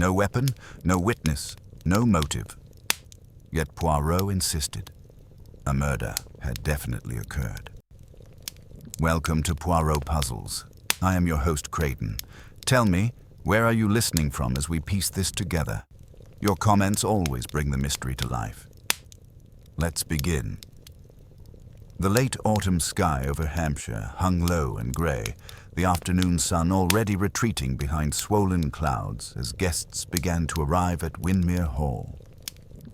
No weapon, no witness, no motive. Yet Poirot insisted. A murder had definitely occurred. Welcome to Poirot Puzzles. I am your host, Creighton. Tell me, where are you listening from as we piece this together? Your comments always bring the mystery to life. Let's begin. The late autumn sky over Hampshire hung low and grey, the afternoon sun already retreating behind swollen clouds as guests began to arrive at Windermere Hall.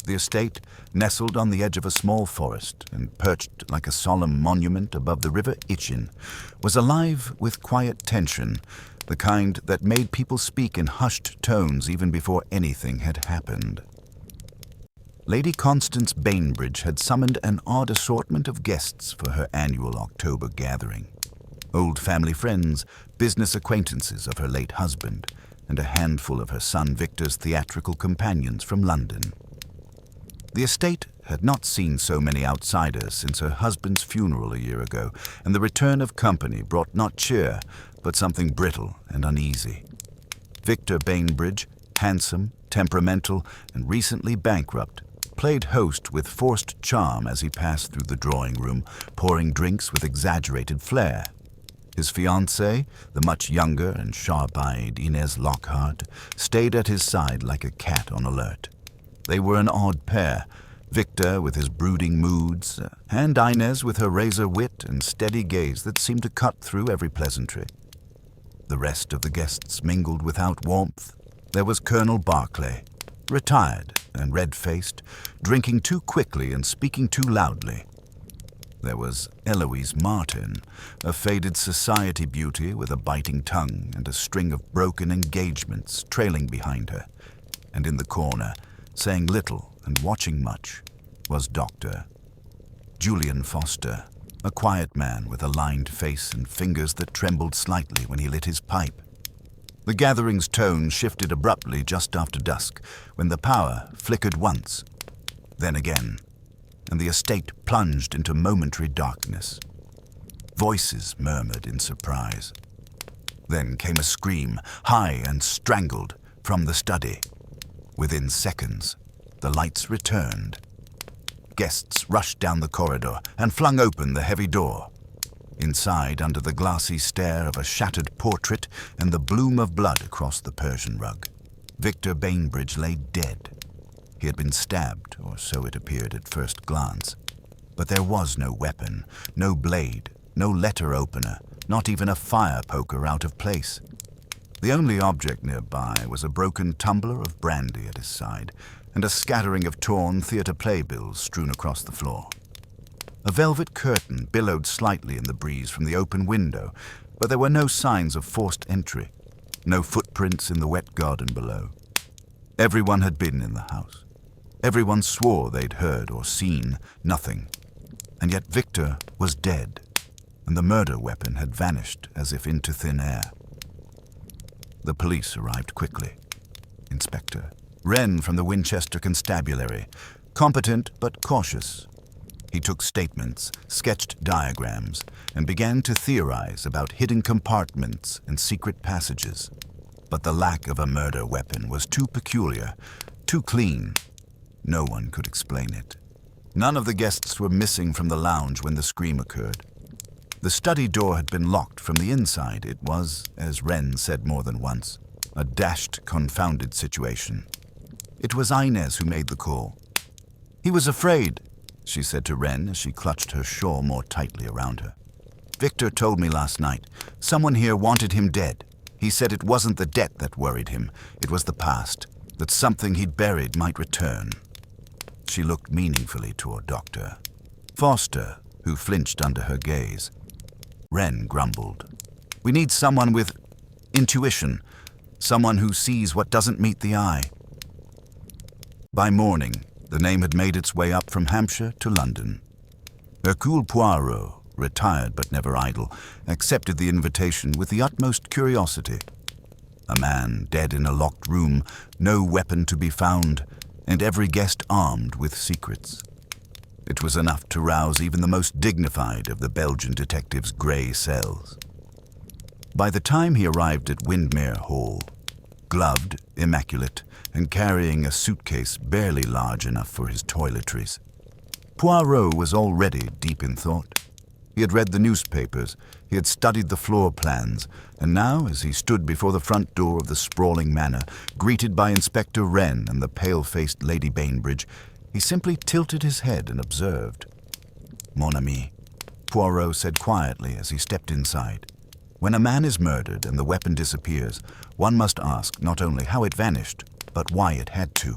The estate, nestled on the edge of a small forest and perched like a solemn monument above the River Itchen, was alive with quiet tension, the kind that made people speak in hushed tones even before anything had happened. Lady Constance Bainbridge had summoned an odd assortment of guests for her annual October gathering. Old family friends, business acquaintances of her late husband, and a handful of her son Victor's theatrical companions from London. The estate had not seen so many outsiders since her husband's funeral a year ago, and the return of company brought not cheer, but something brittle and uneasy. Victor Bainbridge, handsome, temperamental, and recently bankrupt, played host with forced charm as he passed through the drawing room, pouring drinks with exaggerated flair. His fiancée, the much younger and sharp-eyed Inez Lockhart, stayed at his side like a cat on alert. They were an odd pair, Victor with his brooding moods, and Inez with her razor wit and steady gaze that seemed to cut through every pleasantry. The rest of the guests mingled without warmth. There was Colonel Barclay, retired and red-faced, drinking too quickly and speaking too loudly. There was Eloise Martin, a faded society beauty with a biting tongue and a string of broken engagements trailing behind her. And in the corner, saying little and watching much, was Dr. Julian Foster, a quiet man with a lined face and fingers that trembled slightly when he lit his pipe. The gathering's tone shifted abruptly just after dusk, when the power flickered once, then again, and the estate plunged into momentary darkness. Voices murmured in surprise. Then came a scream, high and strangled, from the study. Within seconds, the lights returned. Guests rushed down the corridor and flung open the heavy door. Inside, under the glassy stare of a shattered portrait and the bloom of blood across the Persian rug, Victor Bainbridge lay dead. He had been stabbed, or so it appeared at first glance. But there was no weapon, no blade, no letter opener, not even a fire poker out of place. The only object nearby was a broken tumbler of brandy at his side and a scattering of torn theatre playbills strewn across the floor. A velvet curtain billowed slightly in the breeze from the open window, but there were no signs of forced entry, no footprints in the wet garden below. Everyone had been in the house. Everyone swore they'd heard or seen nothing. And yet Victor was dead, and the murder weapon had vanished as if into thin air. The police arrived quickly. Inspector Wren from the Winchester Constabulary, competent but cautious. He took statements, sketched diagrams, and began to theorize about hidden compartments and secret passages. But the lack of a murder weapon was too peculiar, too clean. No one could explain it. None of the guests were missing from the lounge when the scream occurred. The study door had been locked from the inside. It was, as Wren said more than once, a dashed, confounded situation. It was Inez who made the call. "He was afraid," she said to Wren as she clutched her shawl more tightly around her. "Victor told me last night. Someone here wanted him dead. He said it wasn't the debt that worried him. It was the past, that something he'd buried might return." She looked meaningfully toward Dr. Foster, who flinched under her gaze. Wren grumbled. "We need someone with intuition, someone who sees what doesn't meet the eye." By morning, the name had made its way up from Hampshire to London. Hercule Poirot, retired but never idle, accepted the invitation with the utmost curiosity. A man dead in a locked room, no weapon to be found, and every guest armed with secrets. It was enough to rouse even the most dignified of the Belgian detective's grey cells. By the time he arrived at Windermere Hall, gloved, immaculate, and carrying a suitcase barely large enough for his toiletries. Poirot was already deep in thought. He had read the newspapers, he had studied the floor plans, and now, as he stood before the front door of the sprawling manor, greeted by Inspector Wren and the pale-faced Lady Bainbridge, he simply tilted his head and observed. "Mon ami," Poirot said quietly as he stepped inside. "When a man is murdered and the weapon disappears, one must ask not only how it vanished, but why it had to."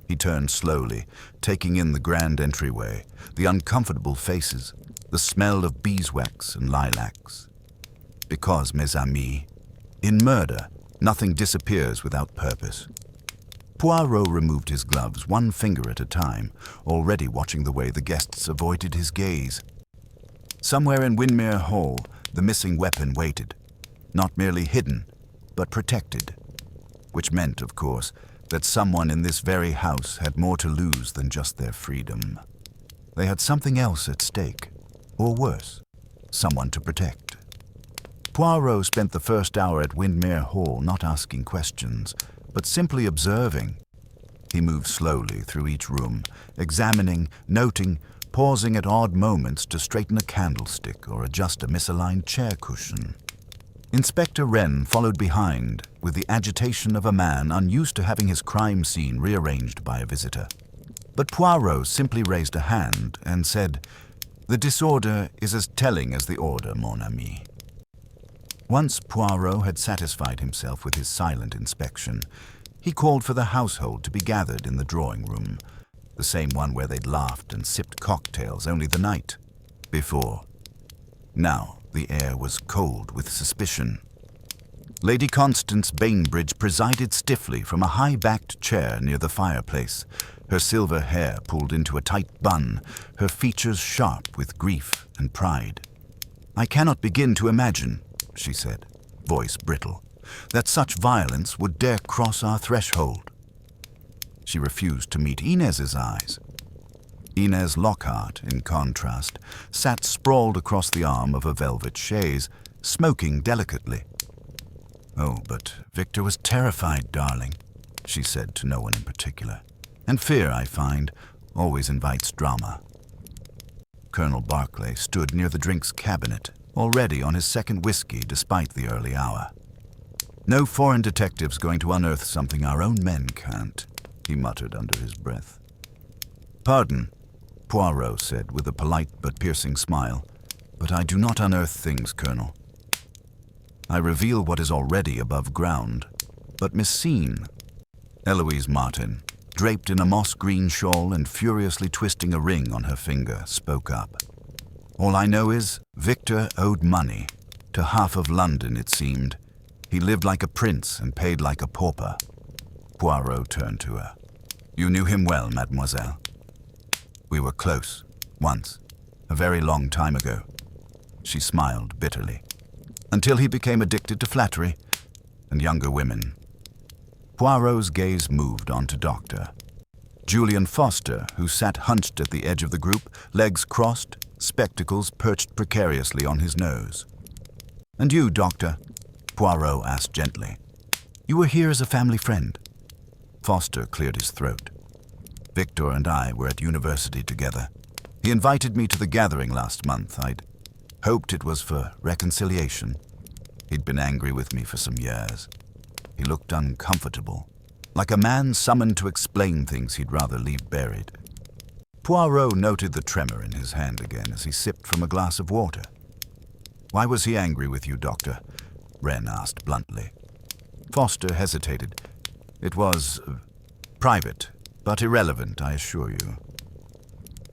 He turned slowly, taking in the grand entryway, the uncomfortable faces, the smell of beeswax and lilacs. Because, mes amis, in murder, nothing disappears without purpose. Poirot removed his gloves one finger at a time, already watching the way the guests avoided his gaze. Somewhere in Windermere Hall, the missing weapon waited, not merely hidden, but protected, which meant, of course, that someone in this very house had more to lose than just their freedom. They had something else at stake, or worse, someone to protect. Poirot spent the first hour at Windermere Hall not asking questions, but simply observing. He moved slowly through each room, examining, noting, pausing at odd moments to straighten a candlestick or adjust a misaligned chair cushion. Inspector Wren followed behind with the agitation of a man unused to having his crime scene rearranged by a visitor. But Poirot simply raised a hand and said, "The disorder is as telling as the order, mon ami." Once Poirot had satisfied himself with his silent inspection, he called for the household to be gathered in the drawing room, the same one where they'd laughed and sipped cocktails only the night before. Now the air was cold with suspicion. Lady Constance Bainbridge presided stiffly from a high-backed chair near the fireplace, her silver hair pulled into a tight bun, her features sharp with grief and pride. "I cannot begin to imagine," she said, voice brittle, "that such violence would dare cross our threshold." She refused to meet Inez's eyes. Inez Lockhart, in contrast, sat sprawled across the arm of a velvet chaise, smoking delicately. "Oh, but Victor was terrified, darling," she said to no one in particular. "And fear, I find, always invites drama." Colonel Barclay stood near the drinks cabinet, already on his second whiskey despite the early hour. "No foreign detective's going to unearth something our own men can't," he muttered under his breath. "Pardon," Poirot said with a polite but piercing smile, "but I do not unearth things, Colonel. I reveal what is already above ground. But Miss Scene," Eloise Martin, draped in a moss-green shawl and furiously twisting a ring on her finger, spoke up. "All I know is Victor owed money. To half of London, it seemed. He lived like a prince and paid like a pauper." Poirot turned to her. "You knew him well, mademoiselle." "We were close, once, a very long time ago." She smiled bitterly. "Until he became addicted to flattery and younger women." Poirot's gaze moved on to Doctor. Julian Foster, who sat hunched at the edge of the group, legs crossed, spectacles perched precariously on his nose. "And you, Doctor?" Poirot asked gently. "You were here as a family friend." Foster cleared his throat. "Victor and I were at university together. He invited me to the gathering last month. I'd hoped it was for reconciliation. He'd been angry with me for some years. He looked uncomfortable, like a man summoned to explain things he'd rather leave buried." Poirot noted the tremor in his hand again as he sipped from a glass of water. "Why was he angry with you, Doctor?" Wren asked bluntly. Foster hesitated. "It was private, but irrelevant, I assure you."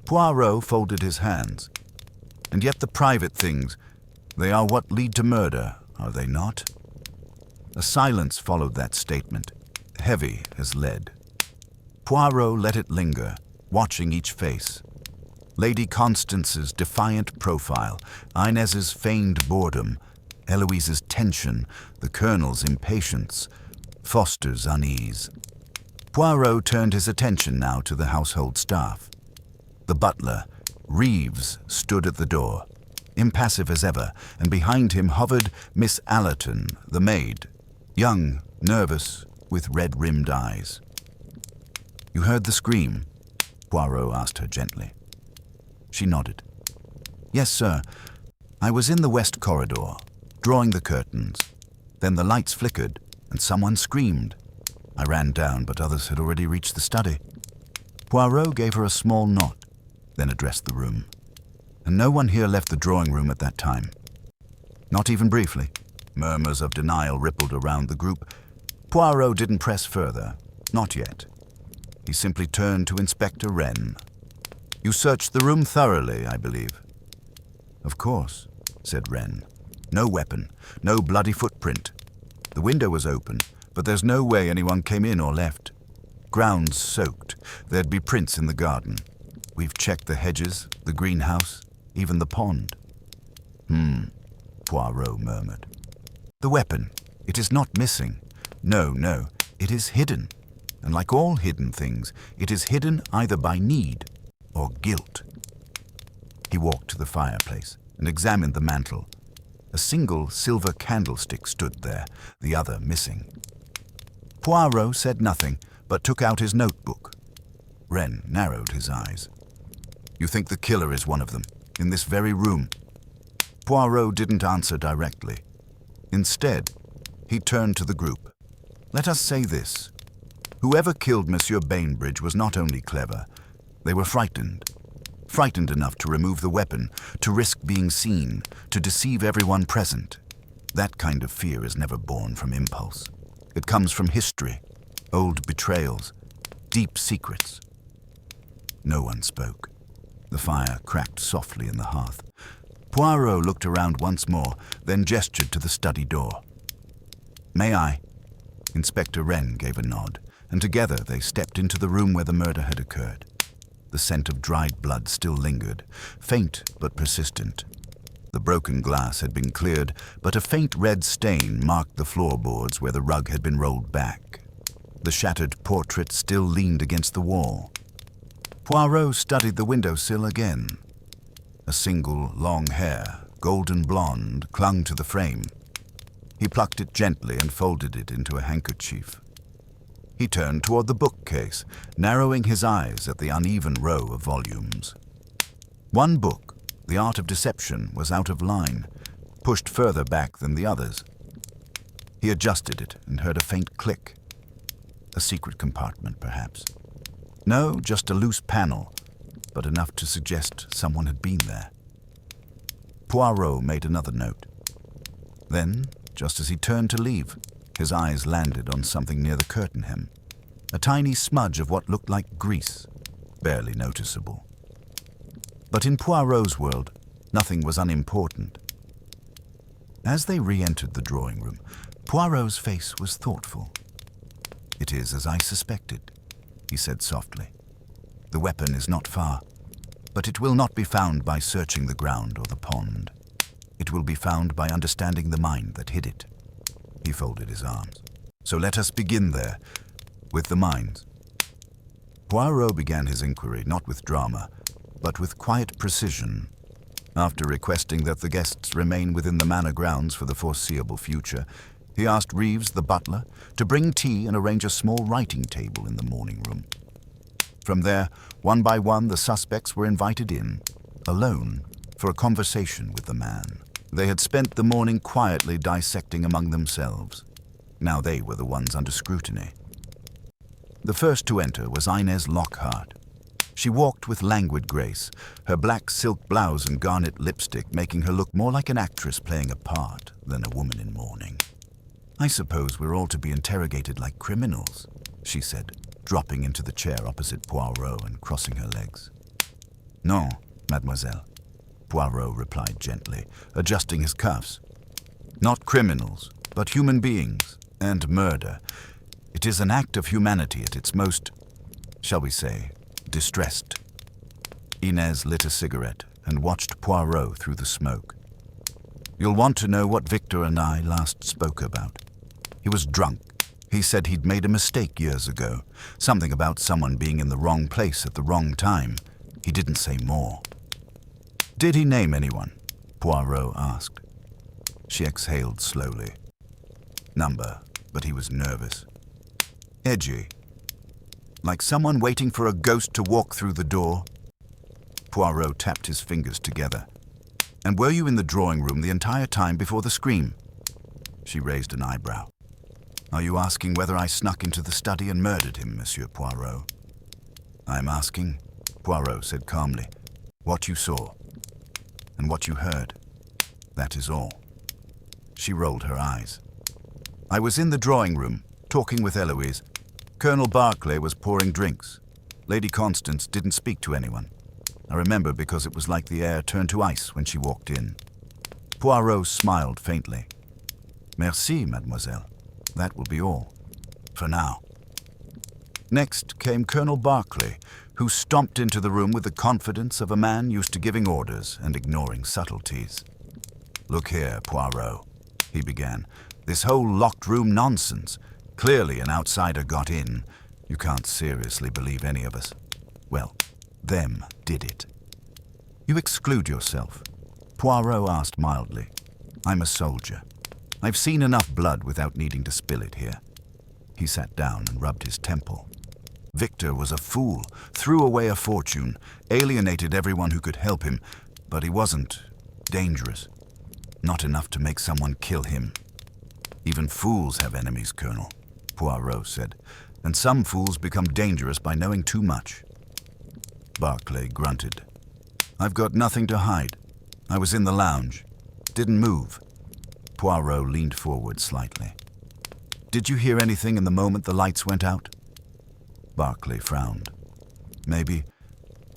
Poirot folded his hands. "And yet the private things, they are what lead to murder, are they not?" A silence followed that statement, heavy as lead. Poirot let it linger, watching each face. Lady Constance's defiant profile, Inez's feigned boredom, Eloise's tension, the Colonel's impatience, Foster's unease. Poirot turned his attention now to the household staff. The butler, Reeves, stood at the door, impassive as ever, and behind him hovered Miss Allerton, the maid, young, nervous, with red-rimmed eyes. "You heard the scream?" Poirot asked her gently. She nodded. "Yes, sir. I was in the west corridor, drawing the curtains. Then the lights flickered, and someone screamed. I ran down, but others had already reached the study." Poirot gave her a small nod, then addressed the room. "And no one here left the drawing room at that time?" "Not even briefly." Murmurs of denial rippled around the group. Poirot didn't press further. Not yet. He simply turned to Inspector Wren. "You searched the room thoroughly, I believe." "Of course," said Wren. "No weapon, no bloody footprint. The window was open, but there's no way anyone came in or left. Ground's soaked. There'd be prints in the garden. We've checked the hedges, the greenhouse, even the pond." Poirot murmured. "The weapon. It is not missing. No, it is hidden. And like all hidden things, it is hidden either by need or guilt." He walked to the fireplace and examined the mantel. A single silver candlestick stood there, the other missing. Poirot said nothing, but took out his notebook. Wren narrowed his eyes. "You think the killer is one of them, in this very room?" Poirot didn't answer directly. Instead, he turned to the group. "Let us say this. Whoever killed Monsieur Bainbridge was not only clever, they were frightened. Frightened enough to remove the weapon, to risk being seen, to deceive everyone present. That kind of fear is never born from impulse. It comes from history, old betrayals, deep secrets." No one spoke. The fire cracked softly in the hearth. Poirot looked around once more, then gestured to the study door. "May I?" Inspector Wren gave a nod, and together they stepped into the room where the murder had occurred. The scent of dried blood still lingered, faint but persistent. The broken glass had been cleared, but a faint red stain marked the floorboards where the rug had been rolled back. The shattered portrait still leaned against the wall. Poirot studied the windowsill again. A single long hair, golden blonde, clung to the frame. He plucked it gently and folded it into a handkerchief. He turned toward the bookcase, narrowing his eyes at the uneven row of volumes. One book, The Art of Deception, was out of line, pushed further back than the others. He adjusted it and heard a faint click. A secret compartment, perhaps. No, just a loose panel, but enough to suggest someone had been there. Poirot made another note. Then, just as he turned to leave, his eyes landed on something near the curtain hem. A tiny smudge of what looked like grease, barely noticeable. But in Poirot's world, nothing was unimportant. As they re-entered the drawing room, Poirot's face was thoughtful. "It is as I suspected," he said softly. "The weapon is not far, but it will not be found by searching the ground or the pond. It will be found by understanding the mind that hid it." He folded his arms. "So let us begin there, with the minds." Poirot began his inquiry not with drama, but with quiet precision. After requesting that the guests remain within the manor grounds for the foreseeable future, he asked Reeves, the butler, to bring tea and arrange a small writing table in the morning room. From there, one by one, the suspects were invited in, alone, for a conversation with the man. They had spent the morning quietly dissecting among themselves. Now they were the ones under scrutiny. The first to enter was Inez Lockhart. She walked with languid grace, her black silk blouse and garnet lipstick making her look more like an actress playing a part than a woman in mourning. "I suppose we're all to be interrogated like criminals," she said, dropping into the chair opposite Poirot and crossing her legs. "Non, mademoiselle," Poirot replied gently, adjusting his cuffs. "Not criminals, but human beings, and murder. It is an act of humanity at its most, shall we say, distressed." Inez lit a cigarette and watched Poirot through the smoke. "You'll want to know what Victor and I last spoke about. He was drunk. He said he'd made a mistake years ago, something about someone being in the wrong place at the wrong time. He didn't say more." "Did he name anyone?" Poirot asked. She exhaled slowly. "Number but he was nervous. Edgy. Like someone waiting for a ghost to walk through the door. Poirot tapped his fingers together. And were you in the drawing room the entire time before the scream? She raised an eyebrow. Are you asking whether I snuck into the study and murdered him, Monsieur Poirot? I'm asking, Poirot said calmly, what you saw and what you heard. That is all. She rolled her eyes. I was in the drawing room, talking with Eloise. Colonel Barclay was pouring drinks. Lady Constance didn't speak to anyone. I remember because it was like the air turned to ice when she walked in. Poirot smiled faintly. Merci, mademoiselle. That will be all. For now. Next came Colonel Barclay, who stomped into the room with the confidence of a man used to giving orders and ignoring subtleties. Look here, Poirot, he began. This whole locked room nonsense. Clearly an outsider got in. You can't seriously believe any of us. Well, them did it. You exclude yourself, Poirot asked mildly. I'm a soldier. I've seen enough blood without needing to spill it here. He sat down and rubbed his temple. Victor was a fool, threw away a fortune, alienated everyone who could help him, but he wasn't dangerous. Not enough to make someone kill him. Even fools have enemies, Colonel, Poirot said, and some fools become dangerous by knowing too much. Barclay grunted. I've got nothing to hide. I was in the lounge. Didn't move. Poirot leaned forward slightly. Did you hear anything in the moment the lights went out? Barclay frowned. Maybe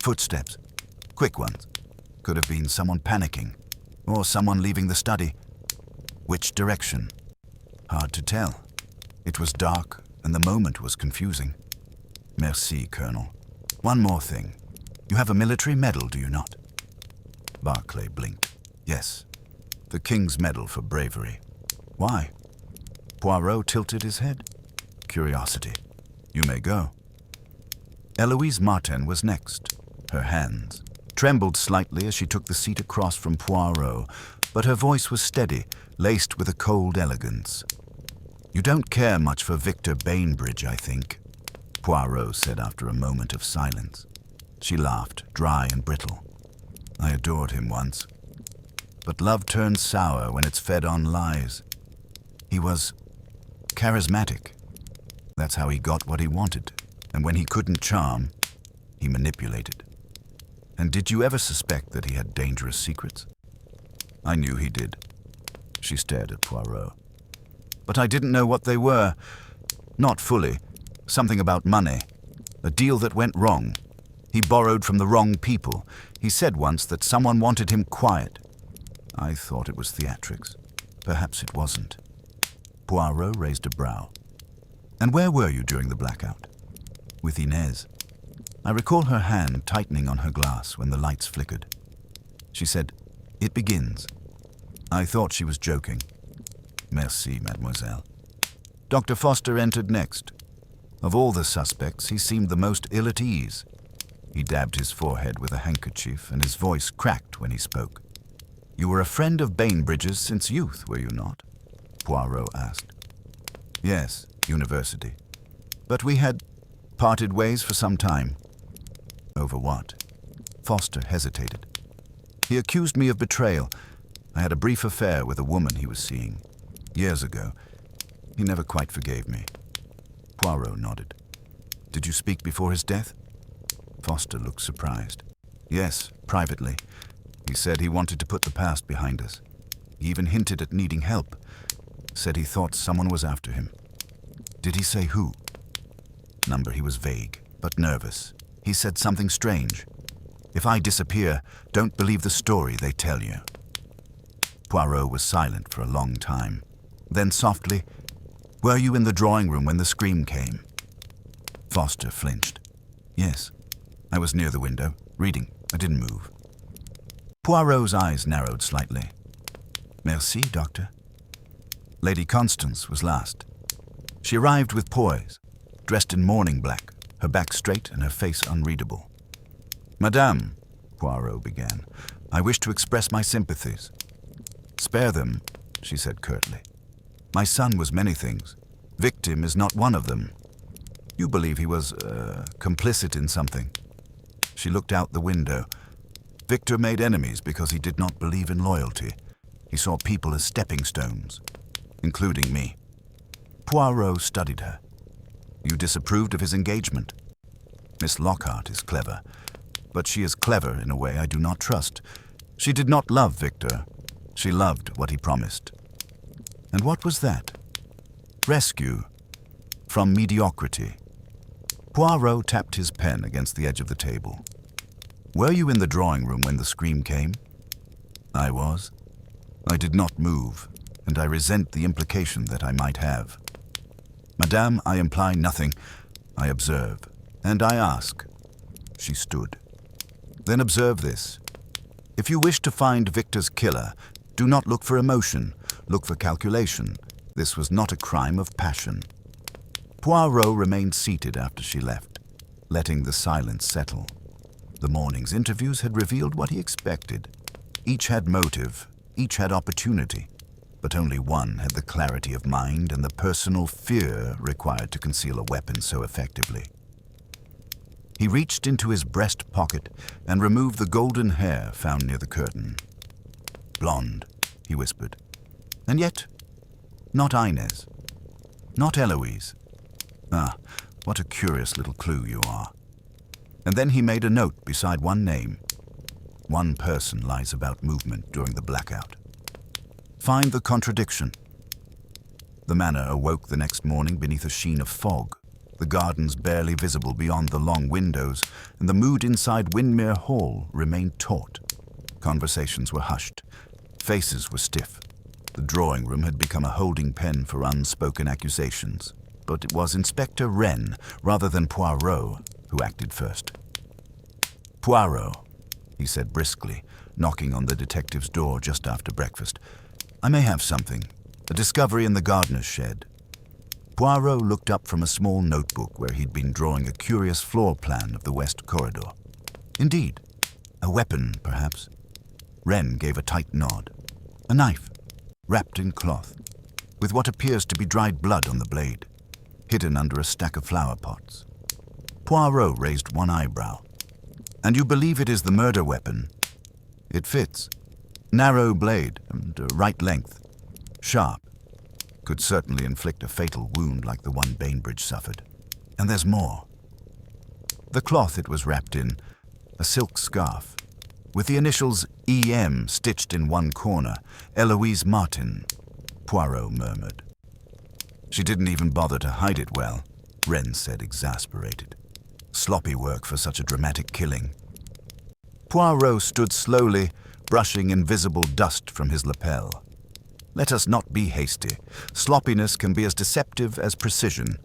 footsteps. Quick ones. Could have been someone panicking. Or someone leaving the study. Which direction? Hard to tell. It was dark, and the moment was confusing. Merci, Colonel. One more thing. You have a military medal, do you not? Barclay blinked. Yes. The King's Medal for bravery. Why? Poirot tilted his head. Curiosity. You may go. Eloise Martin was next. Her hands trembled slightly as she took the seat across from Poirot, but her voice was steady, laced with a cold elegance. You don't care much for Victor Bainbridge, I think, Poirot said after a moment of silence. She laughed, dry and brittle. I adored him once. But love turns sour when it's fed on lies. He was charismatic. That's how he got what he wanted. And when he couldn't charm, he manipulated. And did you ever suspect that he had dangerous secrets? I knew he did. She stared at Poirot. But I didn't know what they were. Not fully. Something about money. A deal that went wrong. He borrowed from the wrong people. He said once that someone wanted him quiet. I thought it was theatrics. Perhaps it wasn't. Poirot raised a brow. And where were you during the blackout? With Inez. I recall her hand tightening on her glass when the lights flickered. She said, "It begins." I thought she was joking. Merci, mademoiselle. Dr. Foster entered next. Of all the suspects, he seemed the most ill at ease. He dabbed his forehead with a handkerchief, and his voice cracked when he spoke. You were a friend of Bainbridge's since youth, were you not? Poirot asked. Yes, university. But we had parted ways for some time. Over what? Foster hesitated. He accused me of betrayal. I had a brief affair with a woman he was seeing. Years ago. He never quite forgave me. Poirot nodded. Did you speak before his death? Foster looked surprised. Yes, privately. He said he wanted to put the past behind us. He even hinted at needing help. Said he thought someone was after him. Did he say who? Number he was vague, but nervous. He said something strange. If I disappear, don't believe the story they tell you. Poirot was silent for a long time. Then softly, were you in the drawing room when the scream came? Foster flinched. Yes. I was near the window, reading. I didn't move. Poirot's eyes narrowed slightly. Merci, Doctor. Lady Constance was last. She arrived with poise, dressed in morning black, her back straight and her face unreadable. Madame, Poirot began, I wish to express my sympathies. Spare them, she said curtly. My son was many things. Victim is not one of them. You believe he was, complicit in something. She looked out the window. Victor made enemies because he did not believe in loyalty. He saw people as stepping stones, including me. Poirot studied her. You disapproved of his engagement. Miss Lockhart is clever, but she is clever in a way I do not trust. She did not love Victor. She loved what he promised. And what was that? Rescue from mediocrity. Poirot tapped his pen against the edge of the table. Were you in the drawing room when the scream came? I was. I did not move, and I resent the implication that I might have. Madame, I imply nothing. I observe, and I ask. She stood. Then observe this. If you wish to find Victor's killer, do not look for emotion, look for calculation. This was not a crime of passion. Poirot remained seated after she left, letting the silence settle. The morning's interviews had revealed what he expected. Each had motive, each had opportunity, but only one had the clarity of mind and the personal fear required to conceal a weapon so effectively. He reached into his breast pocket and removed the golden hair found near the curtain. Blonde, he whispered. And yet, not Inez, not Eloise. Ah, what a curious little clue you are. And then he made a note beside one name. One person lies about movement during the blackout. Find the contradiction. The manor awoke the next morning beneath a sheen of fog, the gardens barely visible beyond the long windows, and the mood inside Windmere Hall remained taut. Conversations were hushed. Faces were stiff. The drawing room had become a holding pen for unspoken accusations. But it was Inspector Wren, rather than Poirot, who acted first. Poirot, he said briskly, knocking on the detective's door just after breakfast. I may have something. A discovery in the gardener's shed. Poirot looked up from a small notebook where he'd been drawing a curious floor plan of the west corridor. Indeed. A weapon, perhaps. Wren gave a tight nod. A knife, wrapped in cloth, with what appears to be dried blood on the blade, hidden under a stack of flower pots. Poirot raised one eyebrow. And you believe it is the murder weapon? It fits. Narrow blade and right length. Sharp. Could certainly inflict a fatal wound like the one Bainbridge suffered. And there's more. The cloth it was wrapped in, a silk scarf, with the initials E.M. stitched in one corner. Eloise Martin, Poirot murmured. She didn't even bother to hide it well, Wren said, exasperated. Sloppy work for such a dramatic killing. Poirot stood slowly, brushing invisible dust from his lapel. Let us not be hasty. Sloppiness can be as deceptive as precision.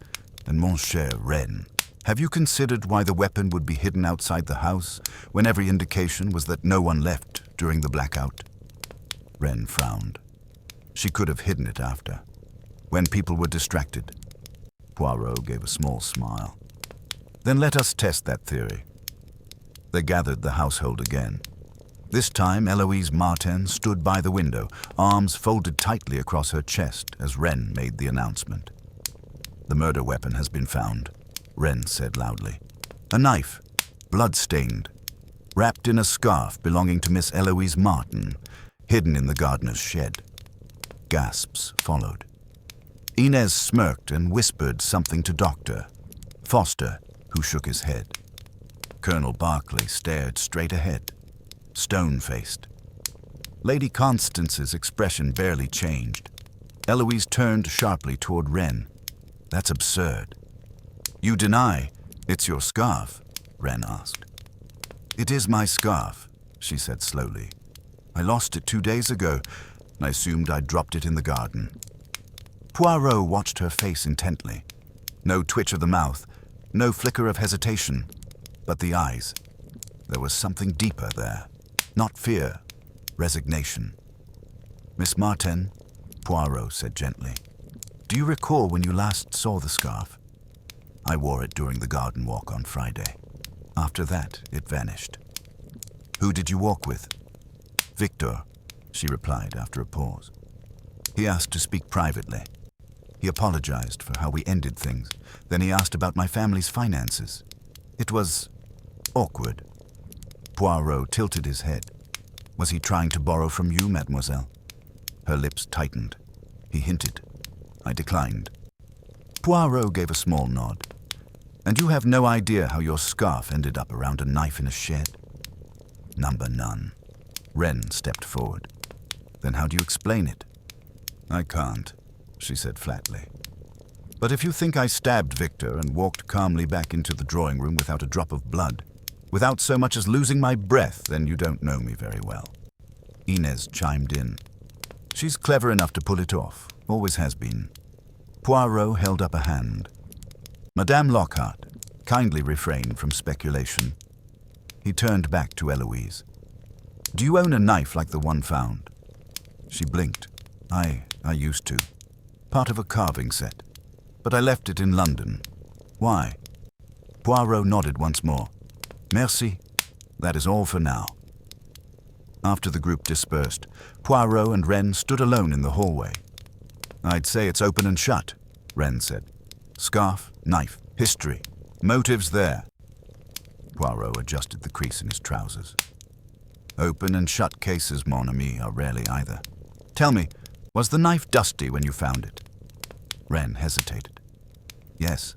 And mon cher Wren, have you considered why the weapon would be hidden outside the house, when every indication was that no one left during the blackout? Wren frowned. She could have hidden it after, when people were distracted. Poirot gave a small smile. Then let us test that theory. They gathered the household again. This time, Eloise Martin stood by the window, arms folded tightly across her chest as Wren made the announcement. The murder weapon has been found, Wren said loudly. A knife, blood-stained, wrapped in a scarf belonging to Miss Eloise Martin, hidden in the gardener's shed. Gasps followed. Inez smirked and whispered something to Dr. Foster, who shook his head. Colonel Berkeley stared straight ahead, stone-faced. Lady Constance's expression barely changed. Eloise turned sharply toward Wren. That's absurd. You deny it's your scarf? Wren asked. It is my scarf, she said slowly. I lost it 2 days ago, and I assumed I'd dropped it in the garden. Poirot watched her face intently. No twitch of the mouth, no flicker of hesitation, but the eyes. There was something deeper there. Not fear, resignation. Miss Martin, Poirot said gently, do you recall when you last saw the scarf? I wore it during the garden walk on Friday. After that, it vanished. Who did you walk with? Victor, she replied after a pause. He asked to speak privately. He apologized for how we ended things. Then he asked about my family's finances. It was awkward. Poirot tilted his head. Was he trying to borrow from you, mademoiselle? Her lips tightened. He hinted. I declined. Poirot gave a small nod. And you have no idea how your scarf ended up around a knife in a shed? Number none. Wren stepped forward. Then how do you explain it? I can't, she said flatly. But if you think I stabbed Victor and walked calmly back into the drawing room without a drop of blood, without so much as losing my breath, then you don't know me very well. Inez chimed in. She's clever enough to pull it off, always has been. Poirot held up a hand. Madame Lockhart, kindly refrain from speculation. He turned back to Eloise. Do you own a knife like the one found? She blinked. I used to. Part of a carving set. But I left it in London. Why? Poirot nodded once more. Merci. That is all for now. After the group dispersed, Poirot and Wren stood alone in the hallway. I'd say it's open and shut, Wren said. Scarf, knife, history. Motives there. Poirot adjusted the crease in his trousers. Open and shut cases, mon ami, are rarely either. Tell me, was the knife dusty when you found it? Wren hesitated. Yes.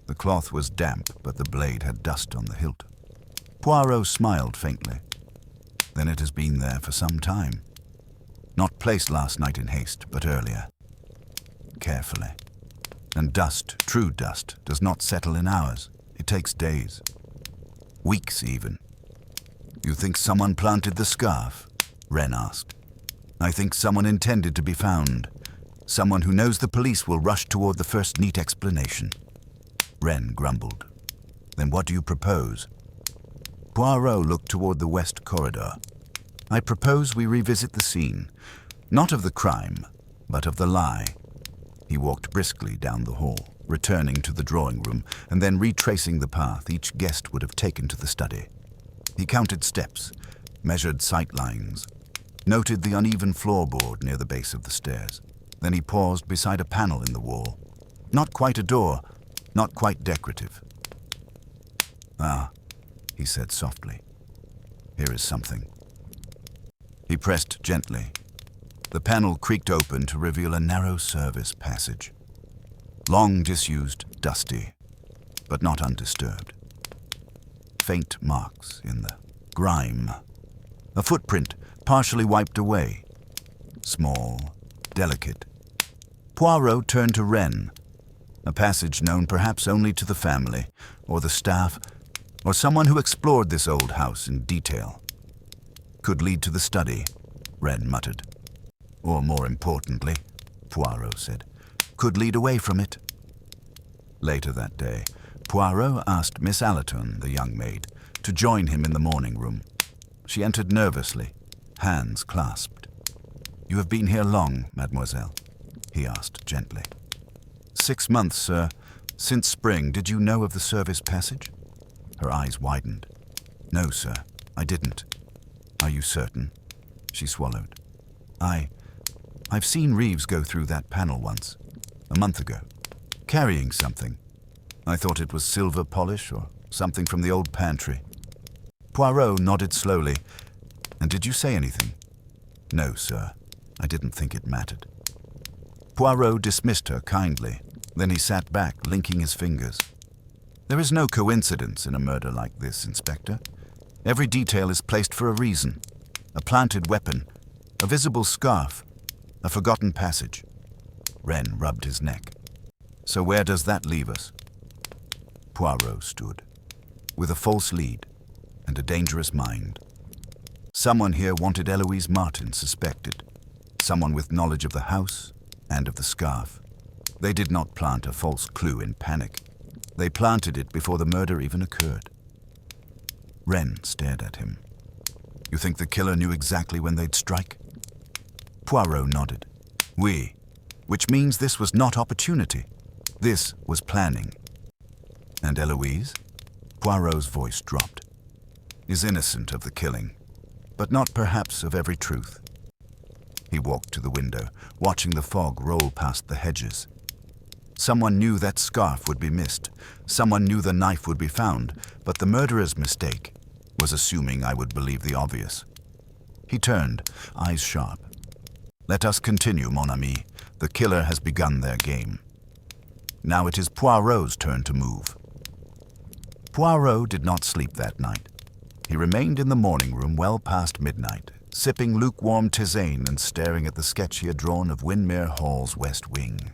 The cloth was damp, but the blade had dust on the hilt. Poirot smiled faintly. Then it has been there for some time. Not placed last night in haste, but earlier. Carefully. And dust, true dust, does not settle in hours. It takes days. Weeks, even. You think someone planted the scarf? Wren asked. I think someone intended to be found. Someone who knows the police will rush toward the first neat explanation. Wren grumbled. Then what do you propose? Poirot looked toward the west corridor. I propose we revisit the scene, not of the crime, but of the lie. He walked briskly down the hall, returning to the drawing room and then retracing the path each guest would have taken to the study. He counted steps, measured sight lines, noted the uneven floorboard near the base of the stairs. Then he paused beside a panel in the wall. Not quite a door, not quite decorative. Ah, he said softly. Here is something. He pressed gently. The panel creaked open to reveal a narrow service passage. Long disused, dusty, but not undisturbed. Faint marks in the grime. A footprint partially wiped away. Small, delicate. Poirot turned to Wren. A passage known perhaps only to the family, or the staff, or someone who explored this old house in detail. Could lead to the study, Wren muttered. Or more importantly, Poirot said, could lead away from it. Later that day, Poirot asked Miss Allerton, the young maid, to join him in the morning room. She entered nervously, hands clasped. You have been here long, mademoiselle? He asked gently. 6 months, sir. Since spring. Did you know of the service passage? Her eyes widened. No, sir, I didn't. Are you certain? She swallowed. I've seen Reeves go through that panel once, a month ago, carrying something. I thought it was silver polish or something from the old pantry. Poirot nodded slowly. And did you say anything? No, sir. I didn't think it mattered. Poirot dismissed her kindly. Then he sat back, linking his fingers. There is no coincidence in a murder like this, Inspector. Every detail is placed for a reason. A planted weapon, a visible scarf, a forgotten passage. Wren rubbed his neck. So where does that leave us? Poirot stood, with a false lead and a dangerous mind. Someone here wanted Eloise Martin suspected. Someone with knowledge of the house and of the scarf. They did not plant a false clue in panic. They planted it before the murder even occurred. Wren stared at him. You think the killer knew exactly when they'd strike? Poirot nodded. Oui, which means this was not opportunity. This was planning. And Eloise? Poirot's voice dropped. Is innocent of the killing, but not perhaps of every truth. He walked to the window, watching the fog roll past the hedges. Someone knew that scarf would be missed. Someone knew the knife would be found, but the murderer's mistake was assuming I would believe the obvious. He turned, eyes sharp. "Let us continue, mon ami. The killer has begun their game." Now it is Poirot's turn to move. Poirot did not sleep that night. He remained in the morning room well past midnight, sipping lukewarm tisane and staring at the sketch he had drawn of Windermere Hall's west wing.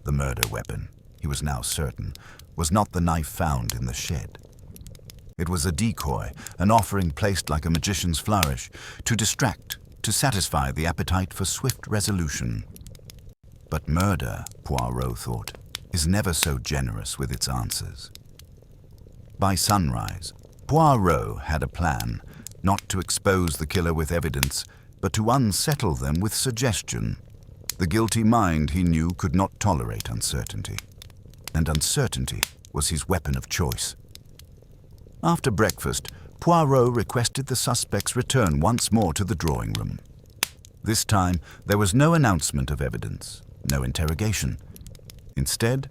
The murder weapon, he was now certain, was not the knife found in the shed. It was a decoy, an offering placed like a magician's flourish, to distract, to satisfy the appetite for swift resolution. But murder, Poirot thought, is never so generous with its answers. By sunrise, Poirot had a plan, not to expose the killer with evidence, but to unsettle them with suggestion. The guilty mind, he knew, could not tolerate uncertainty, and uncertainty was his weapon of choice. After breakfast, Poirot requested the suspect's return once more to the drawing room. This time, there was no announcement of evidence, no interrogation. Instead,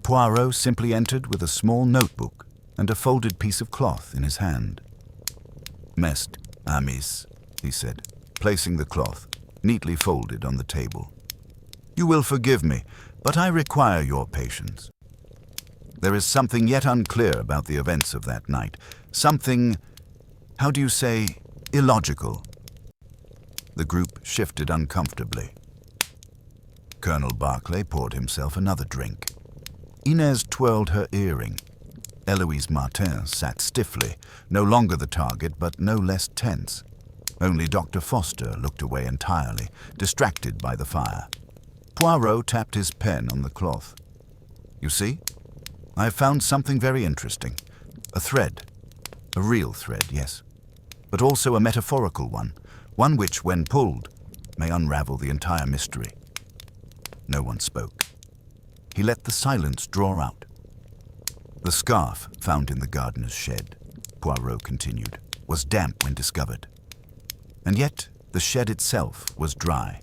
Poirot simply entered with a small notebook and a folded piece of cloth in his hand. "Mest, amis," he said, placing the cloth, neatly folded, on the table. "You will forgive me, but I require your patience. There is something yet unclear about the events of that night. Something, how do you say, illogical." The group shifted uncomfortably. Colonel Barclay poured himself another drink. Inez twirled her earring. Eloise Martin sat stiffly, no longer the target, but no less tense. Only Dr. Foster looked away entirely, distracted by the fire. Poirot tapped his pen on the cloth. "You see, I have found something very interesting. A thread. A real thread, yes. But also a metaphorical one. One which, when pulled, may unravel the entire mystery." No one spoke. He let the silence draw out. "The scarf found in the gardener's shed," Poirot continued, "was damp when discovered. And yet the shed itself was dry,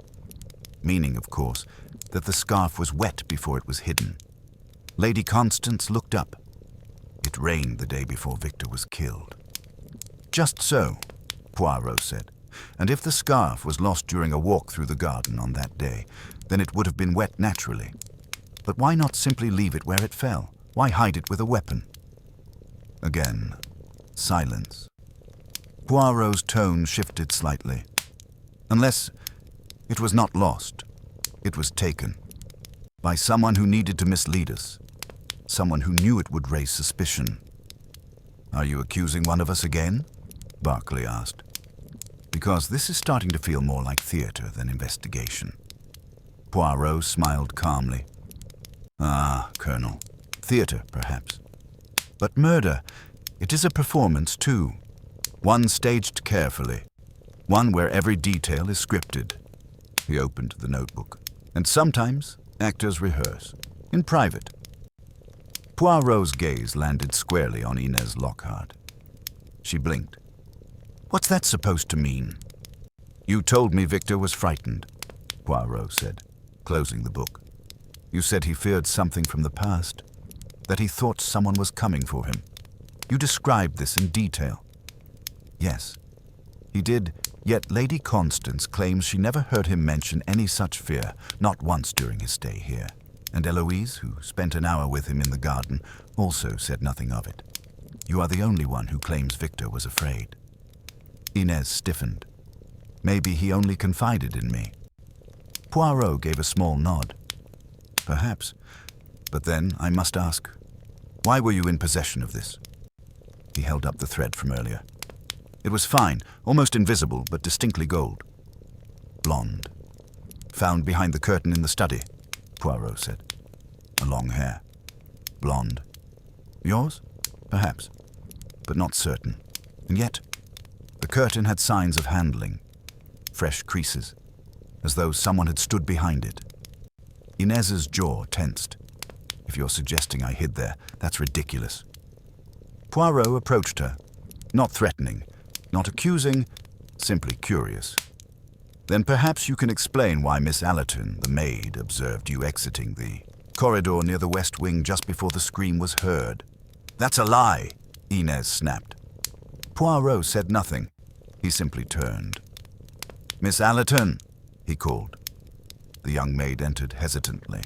meaning, of course, that the scarf was wet before it was hidden. Lady Constance looked up. It rained the day before Victor was killed." "Just so," Poirot said. "And if the scarf was lost during a walk through the garden on that day, then it would have been wet naturally. But why not simply leave it where it fell? Why hide it with a weapon?" Again, silence. Poirot's tone shifted slightly. "Unless it was not lost, it was taken. By someone who needed to mislead us. Someone who knew it would raise suspicion." "Are you accusing one of us again?" Barclay asked. "Because this is starting to feel more like theater than investigation." Poirot smiled calmly. "Ah, Colonel. Theater, perhaps. But murder, it is a performance too. One staged carefully. One where every detail is scripted." He opened the notebook. "And sometimes actors rehearse. In private." Poirot's gaze landed squarely on Inez Lockhart. She blinked. "What's that supposed to mean?" "You told me Victor was frightened," Poirot said, closing the book. "You said he feared something from the past, that he thought someone was coming for him. You described this in detail." "Yes, he did, yet Lady Constance claims she never heard him mention any such fear, not once during his stay here. And Eloise, who spent an hour with him in the garden, also said nothing of it. You are the only one who claims Victor was afraid." Inez stiffened. "Maybe he only confided in me." Poirot gave a small nod. "Perhaps. But then, I must ask, why were you in possession of this?" He held up the thread from earlier. It was fine, almost invisible, but distinctly gold. "Blonde. Found behind the curtain in the study," Poirot said. "A long hair. Blonde. Yours? Perhaps, but not certain. And yet, the curtain had signs of handling. Fresh creases, as though someone had stood behind it." Inez's jaw tensed. "If you're suggesting I hid there, that's ridiculous." Poirot approached her, not threatening, not accusing, simply curious. "Then perhaps you can explain why Miss Allerton, the maid, observed you exiting the corridor near the west wing just before the scream was heard. That's a lie, Inez snapped. Poirot said nothing. He simply turned. Miss Allerton, he called. The young maid entered hesitantly.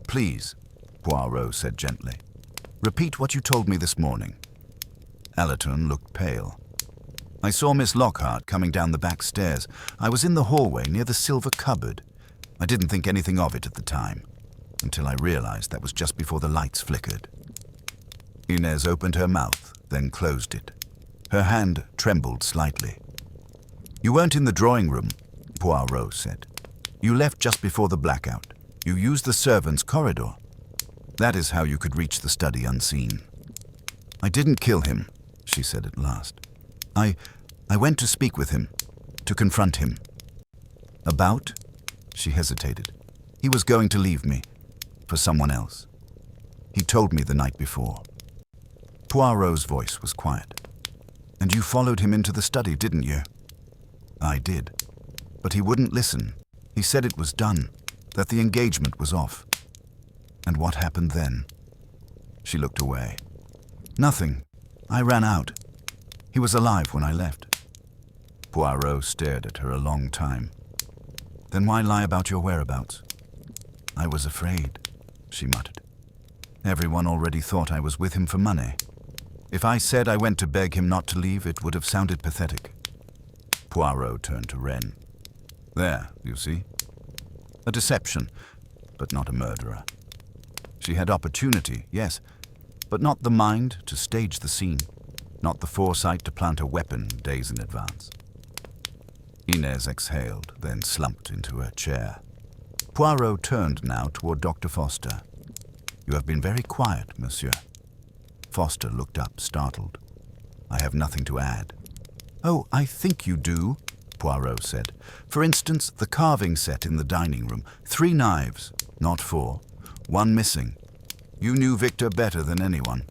Please, Poirot said gently. Repeat what you told me this morning. Allerton looked pale. I saw Miss Lockhart coming down the back stairs. I was in the hallway near the silver cupboard. I didn't think anything of it at the time, until I realized that was just before the lights flickered. Inez opened her mouth, then closed it. Her hand trembled slightly. You weren't in the drawing room, Poirot said. You left just before the blackout. You used the servants' corridor. That is how you could reach the study unseen. I didn't kill him, she said at last. I went to speak with him, to confront him. About? She hesitated. He was going to leave me, for someone else. He told me the night before. Poirot's voice was quiet. And you followed him into the study, didn't you? I did. But he wouldn't listen. He said it was done, that the engagement was off. And what happened then? She looked away. Nothing. I ran out. He was alive when I left. Poirot stared at her a long time. Then why lie about your whereabouts? I was afraid, she muttered. Everyone already thought I was with him for money. If I said I went to beg him not to leave, it would have sounded pathetic. Poirot turned to Wren. There, you see. A deception, but not a murderer. She had opportunity, yes, but not the mind to stage the scene, not the foresight to plant a weapon days in advance. Inez exhaled, then slumped into her chair. Poirot turned now toward Dr. Foster. You have been very quiet, monsieur. Foster looked up, startled. I have nothing to add. Oh, I think you do, Poirot said. For instance, the carving set in the dining room. 3 knives, not 4. 1 missing. You knew Victor better than anyone.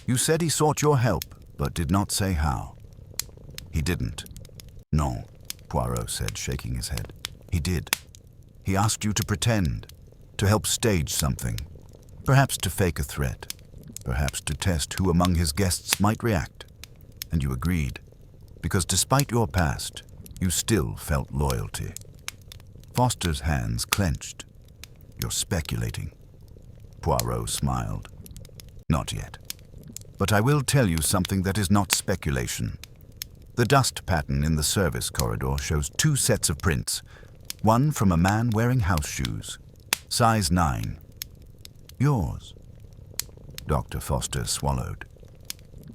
You said he sought your help, but did not say how. He didn't. No, Poirot said, shaking his head. He did. He asked you to pretend, to help stage something, perhaps to fake a threat, perhaps to test who among his guests might react. And you agreed, because despite your past, you still felt loyalty. Foster's hands clenched. You're speculating. Poirot smiled. Not yet. But I will tell you something that is not speculation. The dust pattern in the service corridor shows 2 sets of prints. One from a man wearing house shoes, size 9. Yours. Dr. Foster swallowed.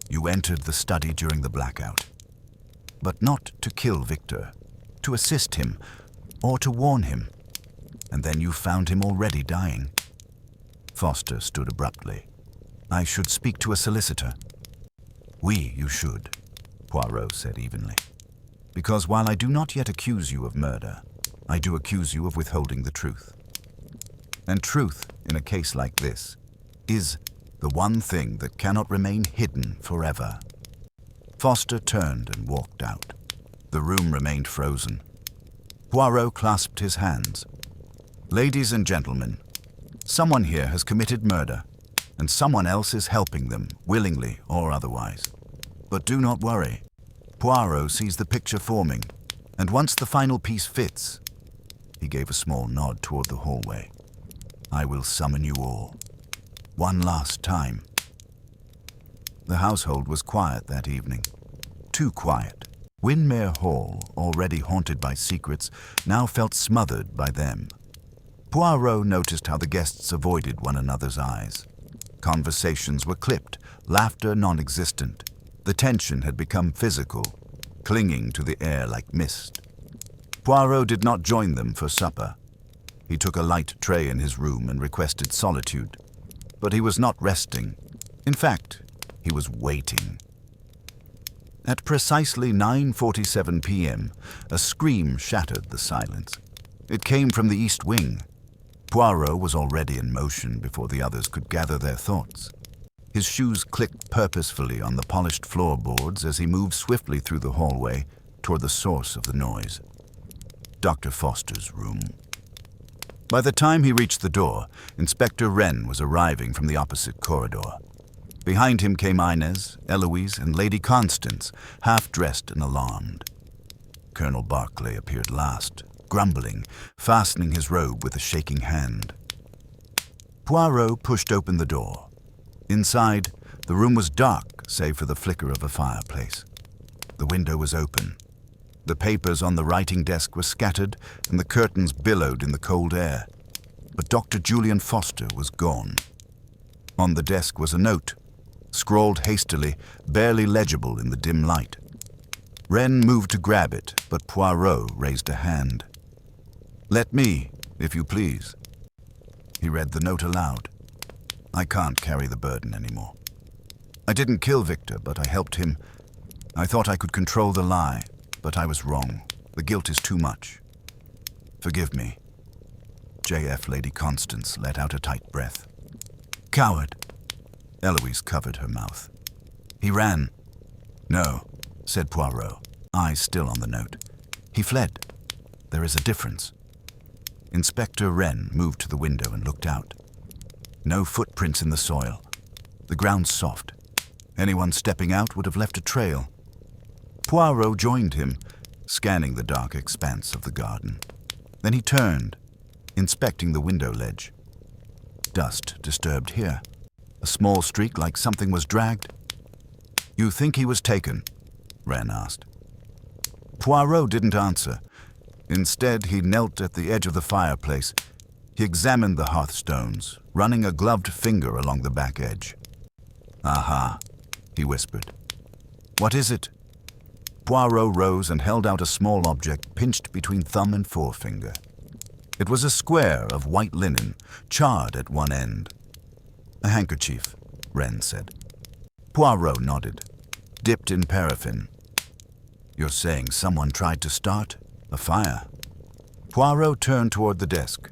You entered the study during the blackout, but not to kill Victor, to assist him, or to warn him. And then you found him already dying. Foster stood abruptly. I should speak to a solicitor. You should, Poirot said evenly. Because while I do not yet accuse you of murder, I do accuse you of withholding the truth. And truth, in a case like this, is the one thing that cannot remain hidden forever. Foster turned and walked out. The room remained frozen. Poirot clasped his hands. Ladies and gentlemen, someone here has committed murder, and someone else is helping them, willingly or otherwise. But do not worry. Poirot sees the picture forming, and once the final piece fits, he gave a small nod toward the hallway, I will summon you all. One last time. The household was quiet that evening. Too quiet. Windermere Hall, already haunted by secrets, now felt smothered by them. Poirot noticed how the guests avoided one another's eyes. Conversations were clipped, laughter non-existent. The tension had become physical, clinging to the air like mist. Poirot did not join them for supper. He took a light tray in his room and requested solitude. But he was not resting. In fact, he was waiting. At precisely 9:47 p.m., a scream shattered the silence. It came from the east wing. Poirot was already in motion before the others could gather their thoughts. His shoes clicked purposefully on the polished floorboards as he moved swiftly through the hallway toward the source of the noise. Dr. Foster's room. By the time he reached the door, Inspector Wren was arriving from the opposite corridor. Behind him came Inez, Eloise, and Lady Constance, half-dressed and alarmed. Colonel Berkeley appeared last, grumbling, fastening his robe with a shaking hand. Poirot pushed open the door. Inside, the room was dark, save for the flicker of a fireplace. The window was open. The papers on the writing desk were scattered, and the curtains billowed in the cold air. But Dr. Julian Foster was gone. On the desk was a note, scrawled hastily, barely legible in the dim light. Wren moved to grab it, but Poirot raised a hand. "Let me, if you please." He read the note aloud. "I can't carry the burden anymore. I didn't kill Victor, but I helped him. I thought I could control the lie, but I was wrong. The guilt is too much. Forgive me." J.F. Lady Constance let out a tight breath. "Coward." Eloise covered her mouth. "He ran." "No," said Poirot, eyes still on the note. "He fled. There is a difference." Inspector Wren moved to the window and looked out. No footprints in the soil. The ground soft. Anyone stepping out would have left a trail. Poirot joined him, scanning the dark expanse of the garden. Then he turned, inspecting the window ledge. Dust disturbed here. A small streak like something was dragged. "You think he was taken?" Wren asked. Poirot didn't answer. Instead, he knelt at the edge of the fireplace. He examined the hearthstones, running a gloved finger along the back edge. "Aha," he whispered. "What is it?" Poirot rose and held out a small object pinched between thumb and forefinger. It was a square of white linen, charred at one end. "A handkerchief," Wren said. Poirot nodded. "Dipped in paraffin." "You're saying someone tried to start a fire?" Poirot turned toward the desk.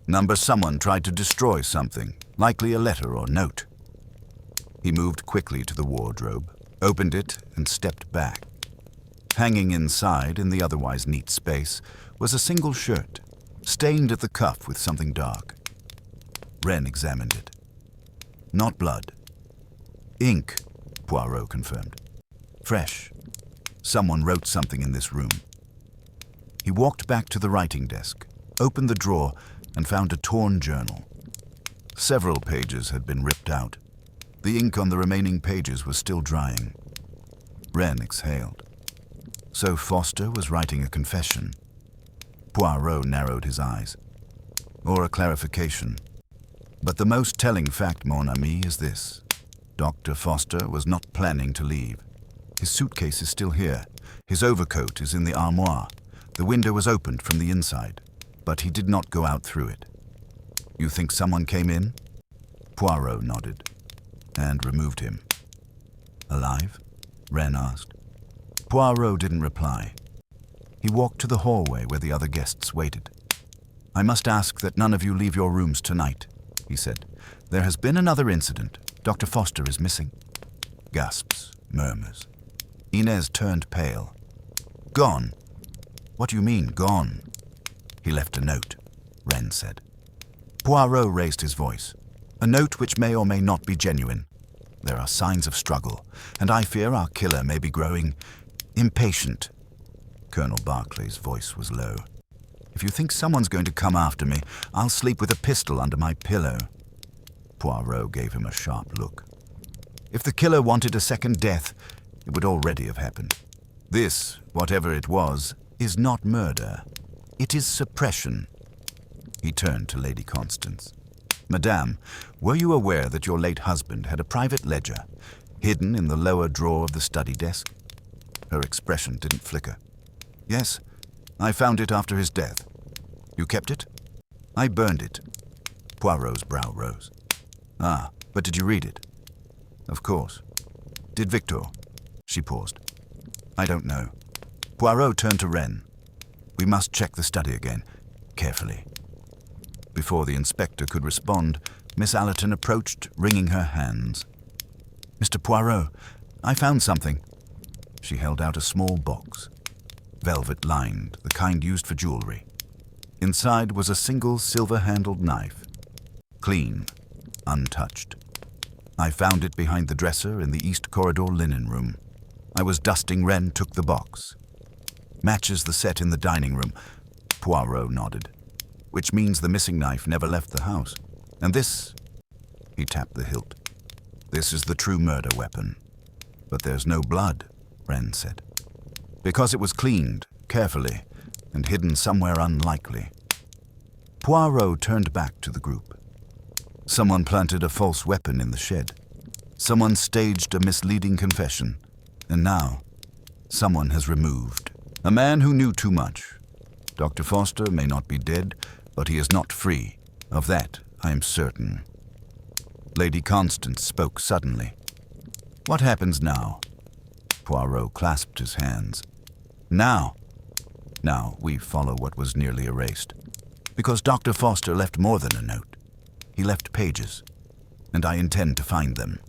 "Number someone tried to destroy something, likely a letter or note." He moved quickly to the wardrobe, opened it, and stepped back. Hanging inside, in the otherwise neat space, was a single shirt, stained at the cuff with something dark. Wren examined it. Not blood. "Ink," Poirot confirmed. "Fresh. Someone wrote something in this room." He walked back to the writing desk, opened the drawer, and found a torn journal. Several pages had been ripped out. The ink on the remaining pages was still drying. Wren exhaled. So Foster was writing a confession. Poirot narrowed his eyes. Or a clarification. But the most telling fact, mon ami, is this. Dr. Foster was not planning to leave. His suitcase is still here. His overcoat is in the armoire. The window was opened from the inside, but he did not go out through it. "You think someone came in?" Poirot nodded, and removed him. "Alive?" Wren asked. Poirot didn't reply. He walked to the hallway where the other guests waited. "I must ask that none of you leave your rooms tonight," he said. "There has been another incident. Dr. Foster is missing." Gasps, murmurs. Inez turned pale. "Gone? What do you mean, gone?" "He left a note," Wren said. Poirot raised his voice. "A note which may or may not be genuine. There are signs of struggle, and I fear our killer may be growing impatient." Colonel Berkeley's voice was low. "If you think someone's going to come after me, I'll sleep with a pistol under my pillow." Poirot gave him a sharp look. If the killer wanted a second death, it would already have happened. This, whatever it was, is not murder. It is suppression. He turned to Lady Constance. "Madame, were you aware that your late husband had a private ledger, hidden in the lower drawer of the study desk?" Her expression didn't flicker. "Yes, I found it after his death." "You kept it?" "I burned it." Poirot's brow rose. "Ah, but did you read it?" "Of course." "Did Victor?" She paused. "I don't know." Poirot turned to Wren. "We must check the study again, carefully." Before the inspector could respond, Miss Allerton approached, wringing her hands. "Mr. Poirot, I found something." She held out a small box, velvet-lined, the kind used for jewelry. Inside was a single silver-handled knife, clean, untouched. I found it behind the dresser in the East Corridor linen room. I was dusting, Wren took the box. Matches the set in the dining room. Poirot nodded. Which means the missing knife never left the house. And this, he tapped the hilt. This is the true murder weapon. But there's no blood, Wren said. Because it was cleaned, carefully, and hidden somewhere unlikely. Poirot turned back to the group. Someone planted a false weapon in the shed. Someone staged a misleading confession. And now, someone has removed. A man who knew too much. Dr. Foster may not be dead, but he is not free. Of that, I am certain. Lady Constance spoke suddenly. What happens now? Poirot clasped his hands. Now we follow what was nearly erased. Because Dr. Foster left more than a note. He left pages, and I intend to find them.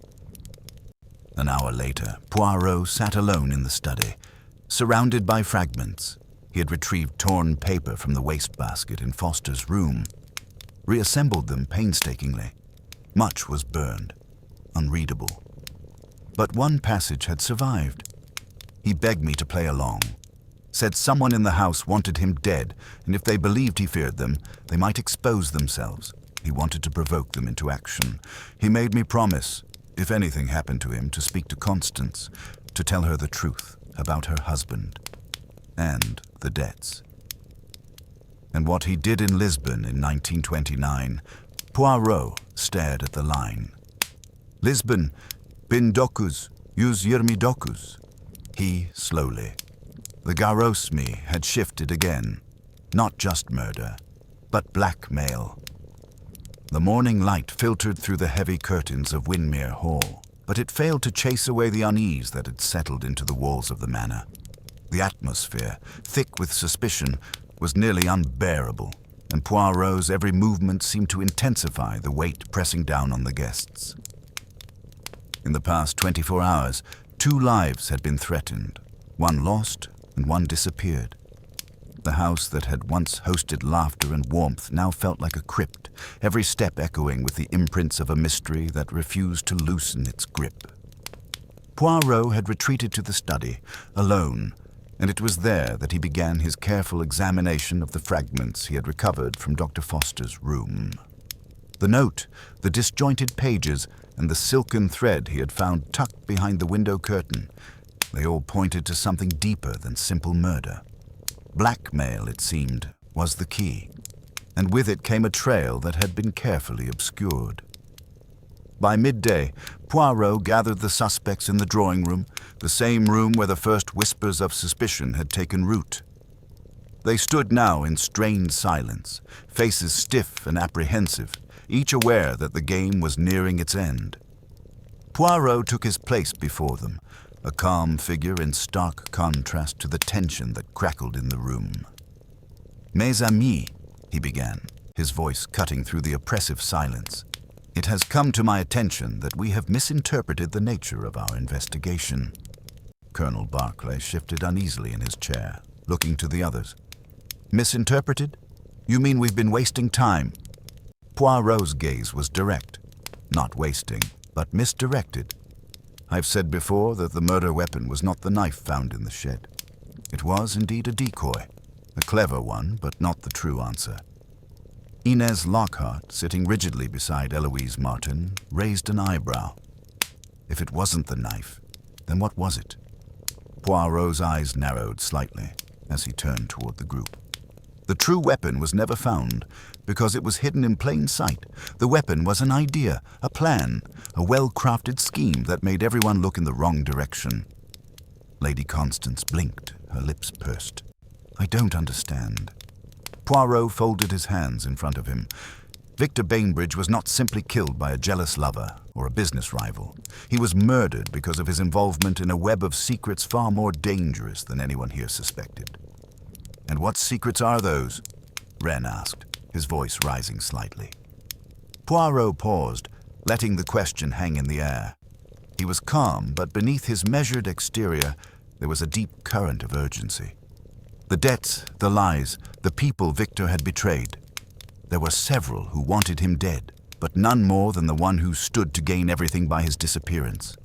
An hour later, Poirot sat alone in the study, surrounded by fragments. He had retrieved torn paper from the wastebasket in Foster's room, reassembled them painstakingly. Much was burned, unreadable. But one passage had survived. He begged me to play along, said someone in the house wanted him dead, and if they believed he feared them, they might expose themselves. He wanted to provoke them into action. He made me promise, if anything happened to him, to speak to Constance, to tell her the truth about her husband and the debts. And what he did in Lisbon in 1929, Poirot stared at the line. Lisbon, bin dokus, yus yirmi dokus. He slowly. The garosmi had shifted again. Not just murder, but blackmail. The morning light filtered through the heavy curtains of Windermere Hall, but it failed to chase away the unease that had settled into the walls of the manor. The atmosphere, thick with suspicion, was nearly unbearable, and Poirot's every movement seemed to intensify the weight pressing down on the guests. In the past 24 hours, 2 lives had been threatened, one lost and one disappeared. The house that had once hosted laughter and warmth now felt like a crypt, every step echoing with the imprints of a mystery that refused to loosen its grip. Poirot had retreated to the study, alone, and it was there that he began his careful examination of the fragments he had recovered from Dr. Foster's room. The note, the disjointed pages, and the silken thread he had found tucked behind the window curtain, they all pointed to something deeper than simple murder. Blackmail, it seemed, was the key, and with it came a trail that had been carefully obscured. By midday, Poirot gathered the suspects in the drawing room, the same room where the first whispers of suspicion had taken root. They stood now in strained silence, faces stiff and apprehensive, each aware that the game was nearing its end. Poirot took his place before them, a calm figure in stark contrast to the tension that crackled in the room. "Mes amis," he began, his voice cutting through the oppressive silence, "it has come to my attention that we have misinterpreted the nature of our investigation." Colonel Barclay shifted uneasily in his chair, looking to the others. "Misinterpreted? You mean we've been wasting time?" Poirot's gaze was direct, not wasting, but misdirected. I've said before that the murder weapon was not the knife found in the shed. It was indeed a decoy, a clever one, but not the true answer. Inez Lockhart, sitting rigidly beside Eloise Martin, raised an eyebrow. If it wasn't the knife, then what was it? Poirot's eyes narrowed slightly as he turned toward the group. The true weapon was never found because it was hidden in plain sight. The weapon was an idea, a plan, a well-crafted scheme that made everyone look in the wrong direction. Lady Constance blinked, her lips pursed. "I don't understand." Poirot folded his hands in front of him. Victor Bainbridge was not simply killed by a jealous lover or a business rival. He was murdered because of his involvement in a web of secrets far more dangerous than anyone here suspected. "And what secrets are those?" Wren asked, his voice rising slightly. Poirot paused, letting the question hang in the air. He was calm, but beneath his measured exterior, there was a deep current of urgency. The debts, the lies, the people Victor had betrayed. There were several who wanted him dead, but none more than the one who stood to gain everything by his disappearance.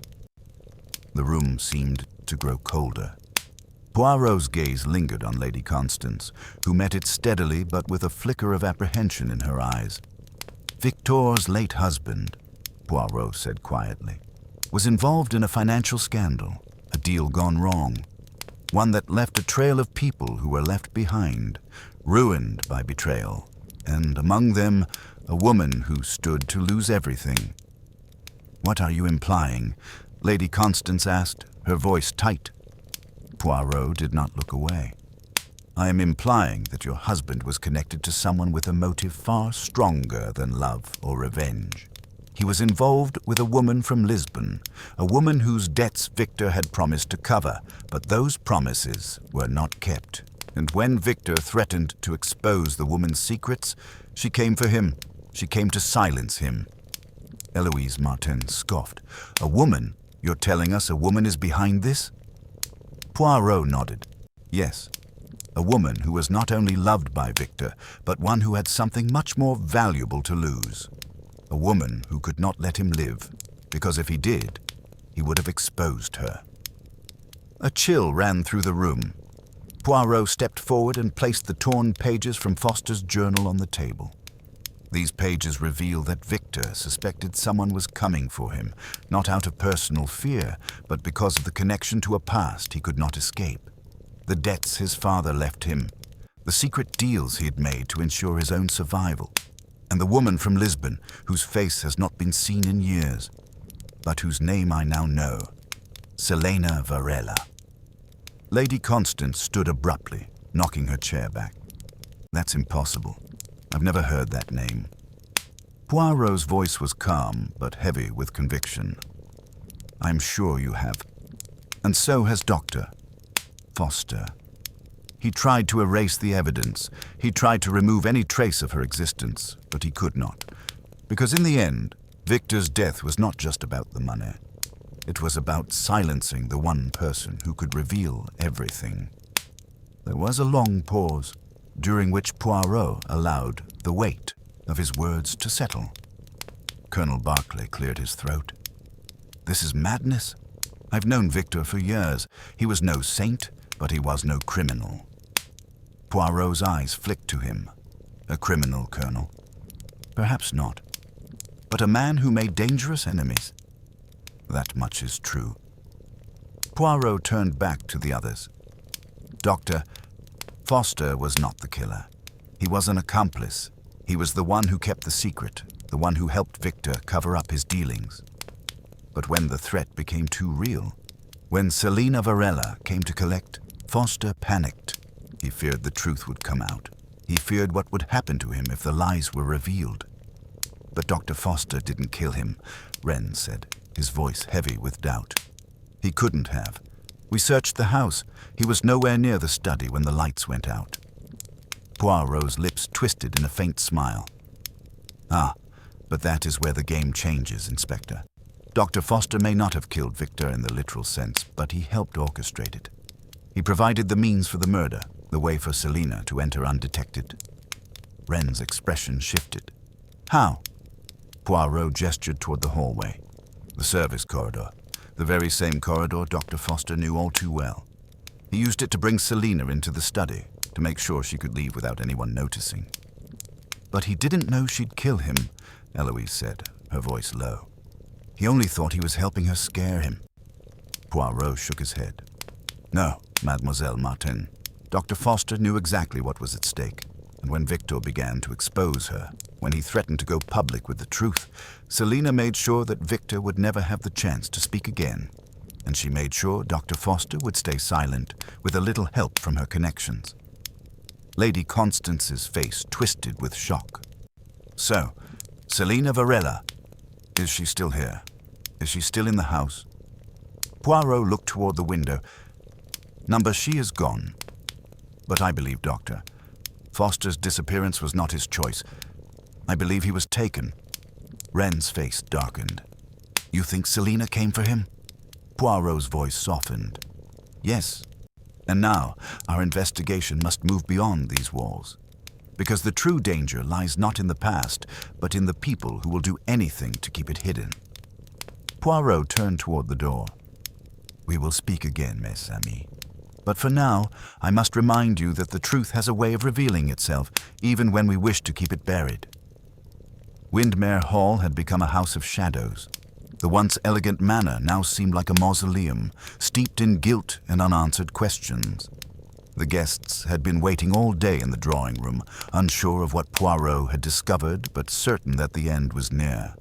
The room seemed to grow colder. Poirot's gaze lingered on Lady Constance, who met it steadily but with a flicker of apprehension in her eyes. Victor's late husband, Poirot said quietly, was involved in a financial scandal, a deal gone wrong, one that left a trail of people who were left behind, ruined by betrayal, and among them a woman who stood to lose everything. "What are you implying?" Lady Constance asked, her voice tight. Poirot did not look away. "I am implying that your husband was connected to someone with a motive far stronger than love or revenge. He was involved with a woman from Lisbon, a woman whose debts Victor had promised to cover, but those promises were not kept. And when Victor threatened to expose the woman's secrets, she came for him. She came to silence him." Eloise Martin scoffed. "A woman? You're telling us a woman is behind this?" Poirot nodded. "Yes. A woman who was not only loved by Victor, but one who had something much more valuable to lose. A woman who could not let him live, because if he did, he would have exposed her." A chill ran through the room. Poirot stepped forward and placed the torn pages from Foster's journal on the table. These pages reveal that Victor suspected someone was coming for him, not out of personal fear, but because of the connection to a past he could not escape. The debts his father left him, the secret deals he had made to ensure his own survival, and the woman from Lisbon whose face has not been seen in years, but whose name I now know, Selena Varela. Lady Constance stood abruptly, knocking her chair back. "That's impossible. I've never heard that name." Poirot's voice was calm, but heavy with conviction. "I'm sure you have. And so has Dr. Foster. He tried to erase the evidence. He tried to remove any trace of her existence, but he could not. Because in the end, Victor's death was not just about the money. It was about silencing the one person who could reveal everything." There was a long pause, during which Poirot allowed the weight of his words to settle. Colonel Berkeley cleared his throat. "This is madness. I've known Victor for years. He was no saint, but he was no criminal." Poirot's eyes flicked to him. "A criminal, Colonel? Perhaps not. But a man who made dangerous enemies? That much is true." Poirot turned back to the others. "Doctor, Foster was not the killer. He was an accomplice. He was the one who kept the secret, the one who helped Victor cover up his dealings. But when the threat became too real, when Selena Varela came to collect, Foster panicked. He feared the truth would come out. He feared what would happen to him if the lies were revealed. But Dr. Foster didn't kill him," Wren said, his voice heavy with doubt. "He couldn't have. We searched the house. He was nowhere near the study when the lights went out." Poirot's lips twisted in a faint smile. "Ah, but that is where the game changes, Inspector. Dr. Foster may not have killed Victor in the literal sense, but he helped orchestrate it. He provided the means for the murder, the way for Selena to enter undetected." Wren's expression shifted. "How?" Poirot gestured toward the hallway. "The service corridor. The very same corridor Dr. Foster knew all too well. He used it to bring Selena into the study, to make sure she could leave without anyone noticing." "But he didn't know she'd kill him," Eloise said, her voice low. "He only thought he was helping her scare him." Poirot shook his head. "No, Mademoiselle Martin. Dr. Foster knew exactly what was at stake, and when Victor began to expose her, when he threatened to go public with the truth, Selena made sure that Victor would never have the chance to speak again, and she made sure Dr. Foster would stay silent with a little help from her connections." Lady Constance's face twisted with shock. "So, Selena Varela, is she still here? Is she still in the house?" Poirot looked toward the window. "Number, she is gone. But I believe, Doctor, Foster's disappearance was not his choice. I believe he was taken." Wren's face darkened. "You think Selena came for him?" Poirot's voice softened. "Yes, And now, our investigation must move beyond these walls. Because the true danger lies not in the past, but in the people who will do anything to keep it hidden. Poirot turned toward the door. We will speak again, mes amis. But for now, I must remind you that the truth has a way of revealing itself, even when we wish to keep it buried. Windmere Hall had become a house of shadows. The once elegant manor now seemed like a mausoleum, steeped in guilt and unanswered questions. The guests had been waiting all day in the drawing room, unsure of what Poirot had discovered, but certain that the end was near.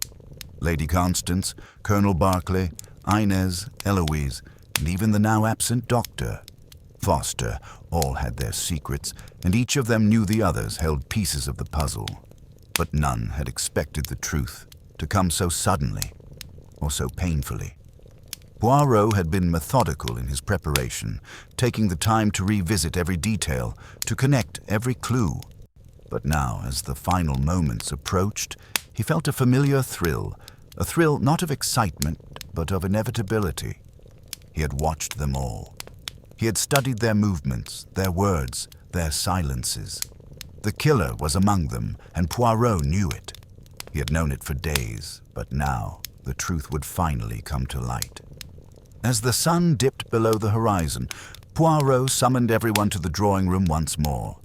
Lady Constance, Colonel Berkeley, Inez, Eloise, and even the now absent doctor, Foster, all had their secrets, and each of them knew the others held pieces of the puzzle. But none had expected the truth to come so suddenly or so painfully. Poirot had been methodical in his preparation, taking the time to revisit every detail, to connect every clue. But now, as the final moments approached, he felt a familiar thrill, a thrill not of excitement, but of inevitability. He had watched them all. He had studied their movements, their words, their silences. The killer was among them, and Poirot knew it. He had known it for days, but now the truth would finally come to light. As the sun dipped below the horizon, Poirot summoned everyone to the drawing room once more.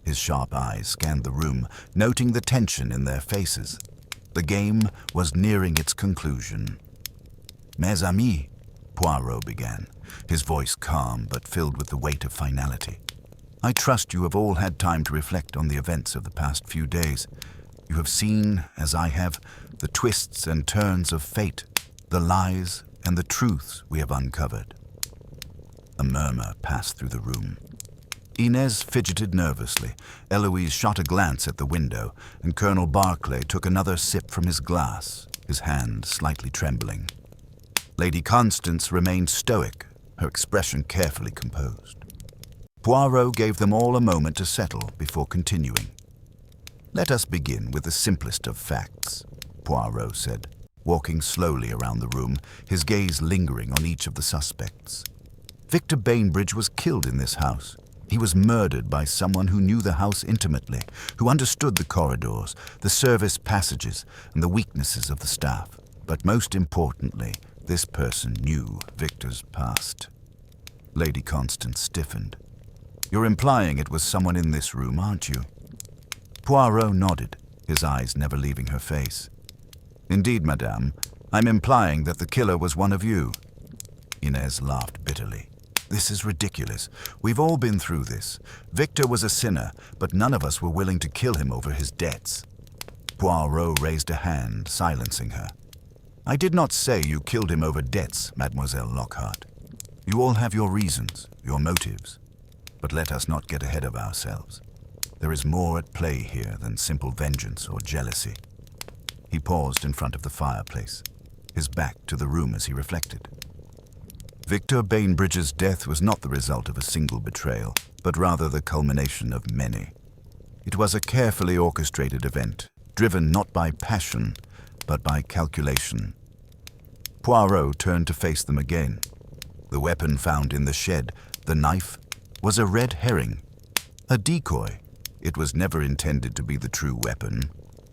His sharp eyes scanned the room, noting the tension in their faces. The game was nearing its conclusion. Mes amis, Poirot began, his voice calm but filled with the weight of finality. I trust you have all had time to reflect on the events of the past few days. You have seen, as I have, the twists and turns of fate, the lies and the truths we have uncovered. A murmur passed through the room. Inez fidgeted nervously, Eloise shot a glance at the window, and Colonel Berkeley took another sip from his glass, his hand slightly trembling. Lady Constance remained stoic, her expression carefully composed. Poirot gave them all a moment to settle before continuing. Let us begin with the simplest of facts, Poirot said, walking slowly around the room, his gaze lingering on each of the suspects. Victor Bainbridge was killed in this house. He was murdered by someone who knew the house intimately, who understood the corridors, the service passages, and the weaknesses of the staff. But most importantly, this person knew Victor's past. Lady Constance stiffened. You're implying it was someone in this room, aren't you? Poirot nodded, his eyes never leaving her face. Indeed, madame, I'm implying that the killer was one of you. Inez laughed bitterly. This is ridiculous. We've all been through this. Victor was a sinner, but none of us were willing to kill him over his debts. Poirot raised a hand, silencing her. I did not say you killed him over debts, Mademoiselle Lockhart. You all have your reasons, your motives. But let us not get ahead of ourselves. There is more at play here than simple vengeance or jealousy. He paused in front of the fireplace, his back to the room as he reflected. Victor Bainbridge's death was not the result of a single betrayal, but rather the culmination of many. It was a carefully orchestrated event, driven not by passion, but by calculation. Poirot turned to face them again. The weapon found in the shed, the knife, was a red herring, a decoy. It was never intended to be the true weapon.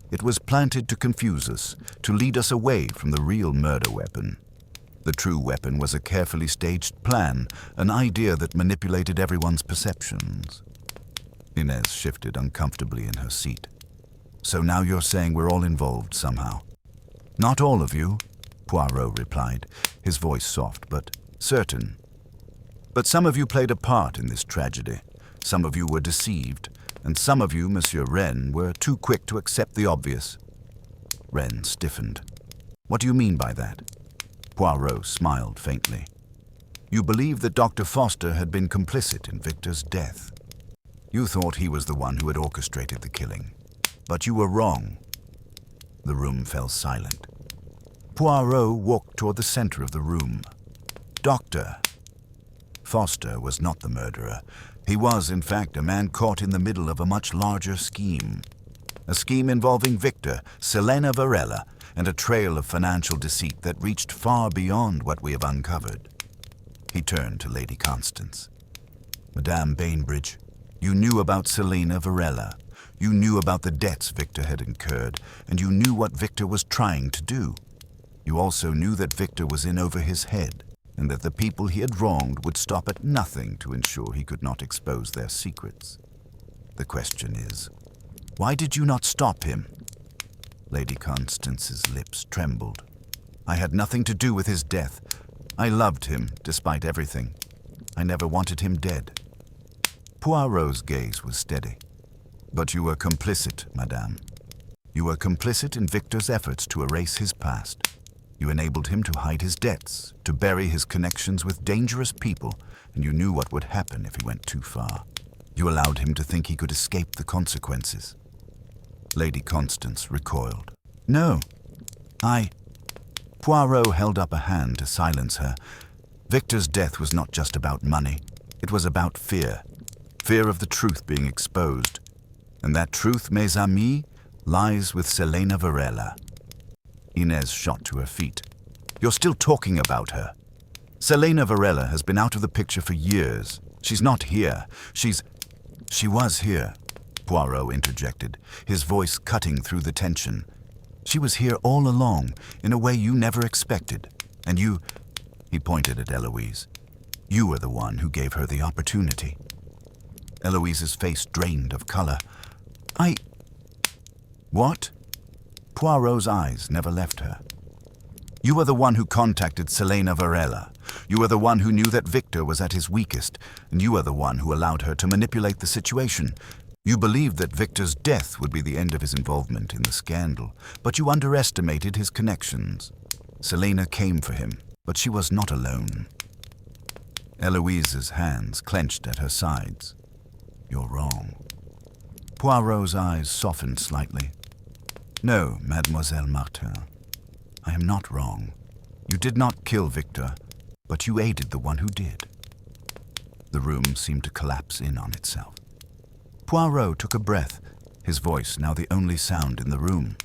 It was planted to confuse us, to lead us away from the real murder weapon. The true weapon was a carefully staged plan, an idea that manipulated everyone's perceptions. Inez shifted uncomfortably in her seat. So now you're saying we're all involved somehow? Not all of you, Poirot replied, his voice soft but certain. But some of you played a part in this tragedy. Some of you were deceived, and some of you, Monsieur Wren, were too quick to accept the obvious. Wren stiffened. What do you mean by that? Poirot smiled faintly. You believe that Dr. Foster had been complicit in Victor's death. You thought he was the one who had orchestrated the killing. But you were wrong. The room fell silent. Poirot walked toward the center of the room. Doctor. Foster was not the murderer. He was, in fact, a man caught in the middle of a much larger scheme. A scheme involving Victor, Selena Varela, and a trail of financial deceit that reached far beyond what we have uncovered. He turned to Lady Constance. Madame Bainbridge, you knew about Selena Varela. You knew about the debts Victor had incurred, and you knew what Victor was trying to do. You also knew that Victor was in over his head, and that the people he had wronged would stop at nothing to ensure he could not expose their secrets. The question is, why did you not stop him? Lady Constance's lips trembled. I had nothing to do with his death. I loved him, despite everything. I never wanted him dead. Poirot's gaze was steady. But you were complicit, madame. You were complicit in Victor's efforts to erase his past. You enabled him to hide his debts, to bury his connections with dangerous people, and you knew what would happen if he went too far. You allowed him to think he could escape the consequences. Lady Constance recoiled. No, Poirot held up a hand to silence her. Victor's death was not just about money. It was about fear. Fear of the truth being exposed. And that truth, mes amis, lies with Selena Varela. Inez shot to her feet. You're still talking about her. Selena Varela has been out of the picture for years. She's not here. She was here, Poirot interjected, his voice cutting through the tension. She was here all along, in a way you never expected. And you, he pointed at Eloise, you were the one who gave her the opportunity. Eloise's face drained of color. What? Poirot's eyes never left her. You were the one who contacted Selena Varela. You were the one who knew that Victor was at his weakest, and you were the one who allowed her to manipulate the situation. You believed that Victor's death would be the end of his involvement in the scandal, but you underestimated his connections. Selena came for him, but she was not alone. Eloise's hands clenched at her sides. You're wrong. Poirot's eyes softened slightly. No, Mademoiselle Martin, I am not wrong. You did not kill Victor, but you aided the one who did. The room seemed to collapse in on itself. Poirot took a breath, his voice now the only sound in the room.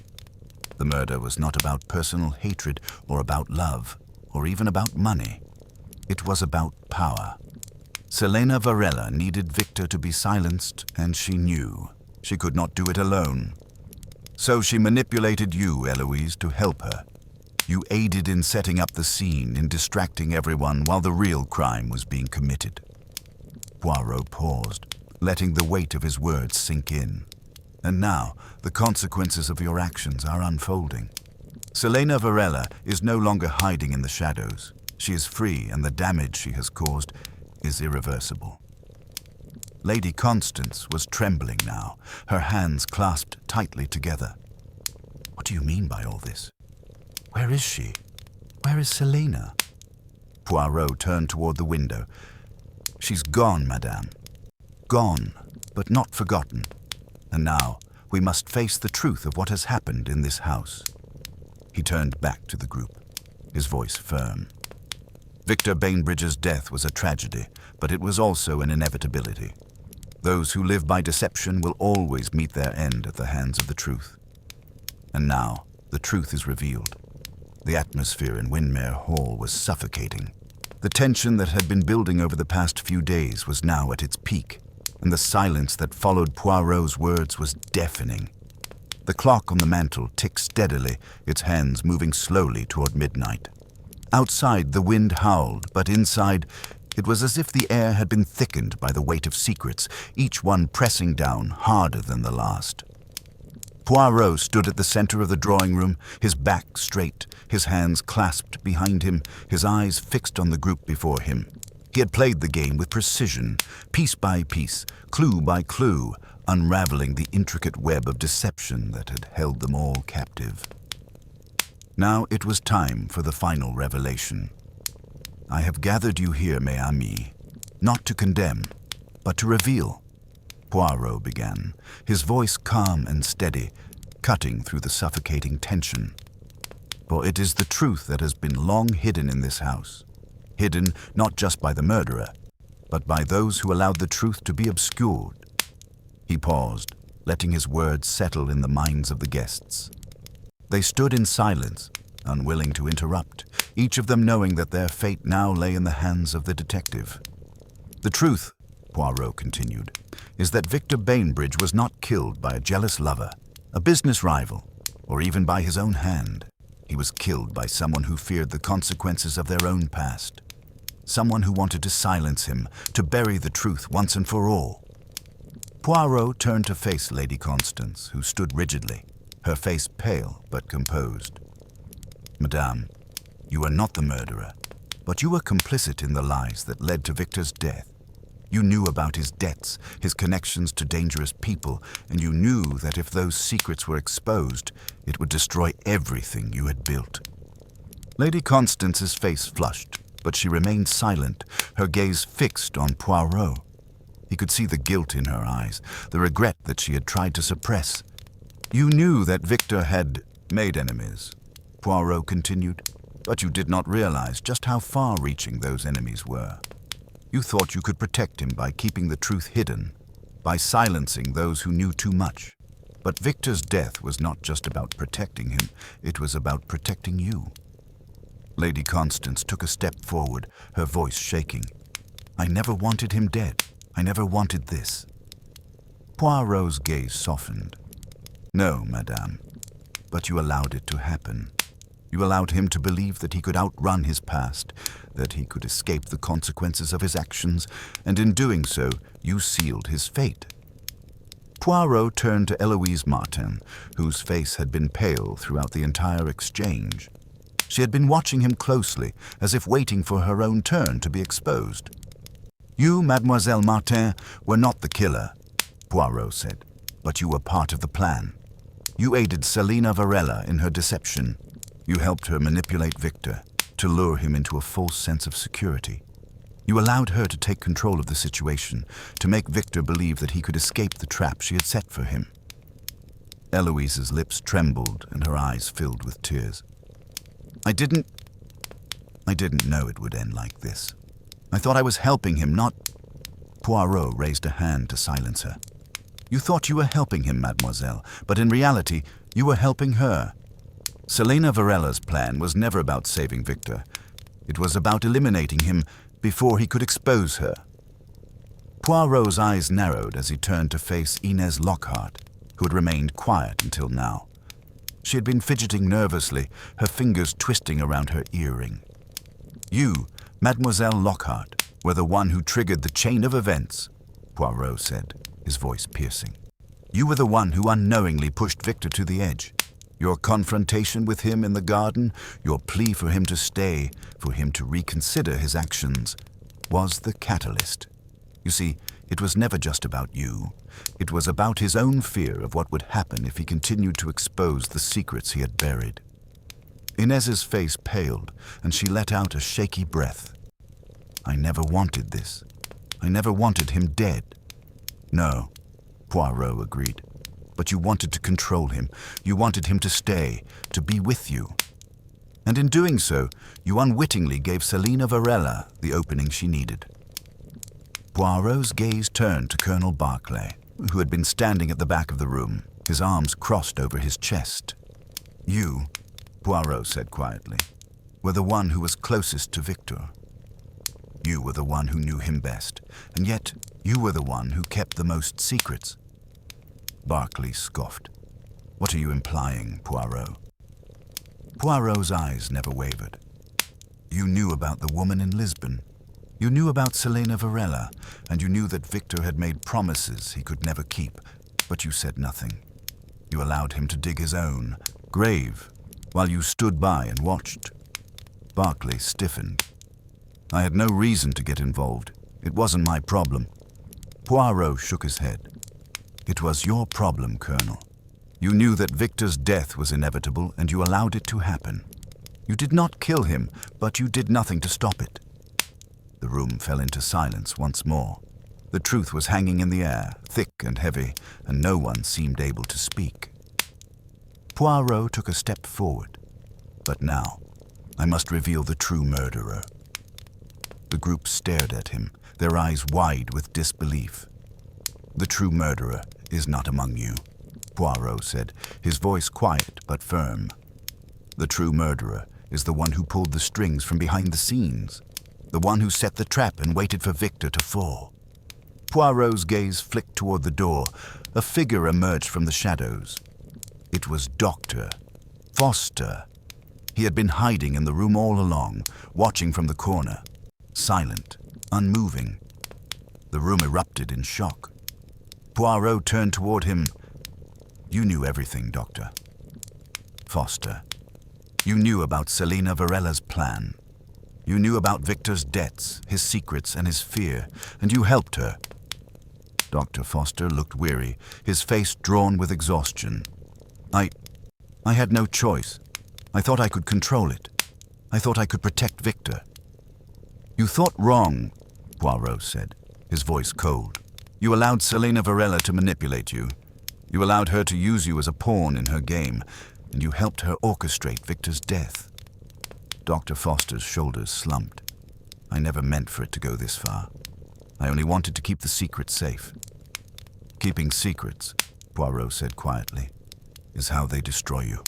The murder was not about personal hatred or about love, or even about money. It was about power. Selena Varela needed Victor to be silenced, and she knew she could not do it alone. So she manipulated you, Eloise, to help her. You aided in setting up the scene, in distracting everyone while the real crime was being committed. Poirot paused, letting the weight of his words sink in. And now, the consequences of your actions are unfolding. Selena Varela is no longer hiding in the shadows. She is free, and the damage she has caused is irreversible. Lady Constance was trembling now, her hands clasped tightly together. What do you mean by all this? Where is she? Where is Selena? Poirot turned toward the window. She's gone, madame. Gone, but not forgotten. And now we must face the truth of what has happened in this house. He turned back to the group, his voice firm. Victor Bainbridge's death was a tragedy, but it was also an inevitability. Those who live by deception will always meet their end at the hands of the truth. And now, the truth is revealed. The atmosphere in Windmere Hall was suffocating. The tension that had been building over the past few days was now at its peak, and the silence that followed Poirot's words was deafening. The clock on the mantel ticked steadily, its hands moving slowly toward midnight. Outside, the wind howled, but inside, it was as if the air had been thickened by the weight of secrets, each one pressing down harder than the last. Poirot stood at the center of the drawing room, his back straight, his hands clasped behind him, his eyes fixed on the group before him. He had played the game with precision, piece by piece, clue by clue, unraveling the intricate web of deception that had held them all captive. Now it was time for the final revelation. I have gathered you here, mes amis, not to condemn, but to reveal. Poirot began, his voice calm and steady, cutting through the suffocating tension. For it is the truth that has been long hidden in this house, hidden not just by the murderer, but by those who allowed the truth to be obscured. He paused, letting his words settle in the minds of the guests. They stood in silence, unwilling to interrupt, each of them knowing that their fate now lay in the hands of the detective. The truth, Poirot continued, is that Victor Bainbridge was not killed by a jealous lover, a business rival, or even by his own hand. He was killed by someone who feared the consequences of their own past. Someone who wanted to silence him, to bury the truth once and for all. Poirot turned to face Lady Constance, who stood rigidly, her face pale but composed. Madame, you are not the murderer, but you were complicit in the lies that led to Victor's death. You knew about his debts, his connections to dangerous people, and you knew that if those secrets were exposed, it would destroy everything you had built. Lady Constance's face flushed, but she remained silent, her gaze fixed on Poirot. He could see the guilt in her eyes, the regret that she had tried to suppress. You knew that Victor had made enemies, Poirot continued, but you did not realize just how far-reaching those enemies were. You thought you could protect him by keeping the truth hidden, by silencing those who knew too much. But Victor's death was not just about protecting him, it was about protecting you. Lady Constance took a step forward, her voice shaking. I never wanted him dead. I never wanted this. Poirot's gaze softened. No, madame, but you allowed it to happen. You allowed him to believe that he could outrun his past, that he could escape the consequences of his actions, and in doing so, you sealed his fate. Poirot turned to Eloise Martin, whose face had been pale throughout the entire exchange. She had been watching him closely, as if waiting for her own turn to be exposed. You, Mademoiselle Martin, were not the killer, Poirot said, but you were part of the plan. You aided Selina Varela in her deception. You helped her manipulate Victor, to lure him into a false sense of security. You allowed her to take control of the situation, to make Victor believe that he could escape the trap she had set for him. Eloise's lips trembled and her eyes filled with tears. I didn't know it would end like this. I thought I was helping him, not... Poirot raised a hand to silence her. You thought you were helping him, mademoiselle, but in reality, you were helping her. Selina Varela's plan was never about saving Victor. It was about eliminating him before he could expose her. Poirot's eyes narrowed as he turned to face Inez Lockhart, who had remained quiet until now. She had been fidgeting nervously, her fingers twisting around her earring. You, Mademoiselle Lockhart, were the one who triggered the chain of events, Poirot said, his voice piercing. You were the one who unknowingly pushed Victor to the edge. Your confrontation with him in the garden, your plea for him to stay, for him to reconsider his actions, was the catalyst. You see, it was never just about you. It was about his own fear of what would happen if he continued to expose the secrets he had buried. Inez's face paled, and she let out a shaky breath. I never wanted this. I never wanted him dead. No, Poirot agreed. But you wanted to control him. You wanted him to stay, to be with you. And in doing so, you unwittingly gave Selina Varela the opening she needed. Poirot's gaze turned to Colonel Barclay, who had been standing at the back of the room, his arms crossed over his chest. You, Poirot said quietly, were the one who was closest to Victor. You were the one who knew him best, and yet you were the one who kept the most secrets. Barclay scoffed. What are you implying, Poirot? Poirot's eyes never wavered. You knew about the woman in Lisbon. You knew about Selina Varela, and you knew that Victor had made promises he could never keep, but you said nothing. You allowed him to dig his own grave while you stood by and watched. Barclay stiffened. I had no reason to get involved. It wasn't my problem. Poirot shook his head. It was your problem, Colonel. You knew that Victor's death was inevitable, and you allowed it to happen. You did not kill him, but you did nothing to stop it. The room fell into silence once more. The truth was hanging in the air, thick and heavy, and no one seemed able to speak. Poirot took a step forward. But now, I must reveal the true murderer. The group stared at him, their eyes wide with disbelief. The true murderer is not among you, Poirot said, his voice quiet but firm. The true murderer is the one who pulled the strings from behind the scenes, the one who set the trap and waited for Victor to fall. Poirot's gaze flicked toward the door. A figure emerged from the shadows. It was Dr. Foster. He had been hiding in the room all along, watching from the corner, silent, unmoving. The room erupted in shock. Poirot turned toward him. "You knew everything, Doctor." "Foster, you knew about Selina Varella's plan. You knew about Victor's debts, his secrets, and his fear, and you helped her." Dr. Foster looked weary, his face drawn with exhaustion. I had no choice. I thought I could control it. I thought I could protect Victor." "You thought wrong," Poirot said, his voice cold. "You allowed Selina Varella to manipulate you. You allowed her to use you as a pawn in her game, and you helped her orchestrate Victor's death." Dr. Foster's shoulders slumped. "I never meant for it to go this far. I only wanted to keep the secret safe." "Keeping secrets," Poirot said quietly, "is how they destroy you."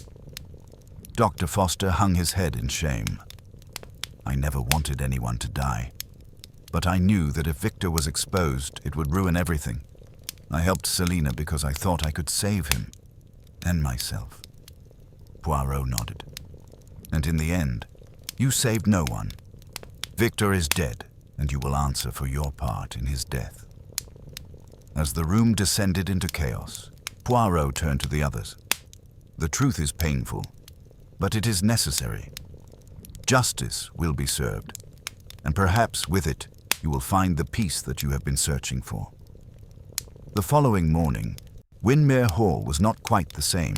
Dr. Foster hung his head in shame. "I never wanted anyone to die. But I knew that if Victor was exposed, it would ruin everything. I helped Selina because I thought I could save him, and myself." Poirot nodded. "And in the end, you saved no one. Victor is dead, and you will answer for your part in his death." As the room descended into chaos, Poirot turned to the others. "The truth is painful, but it is necessary. Justice will be served, and perhaps with it you will find the peace that you have been searching for." The following morning, Windermere Hall was not quite the same.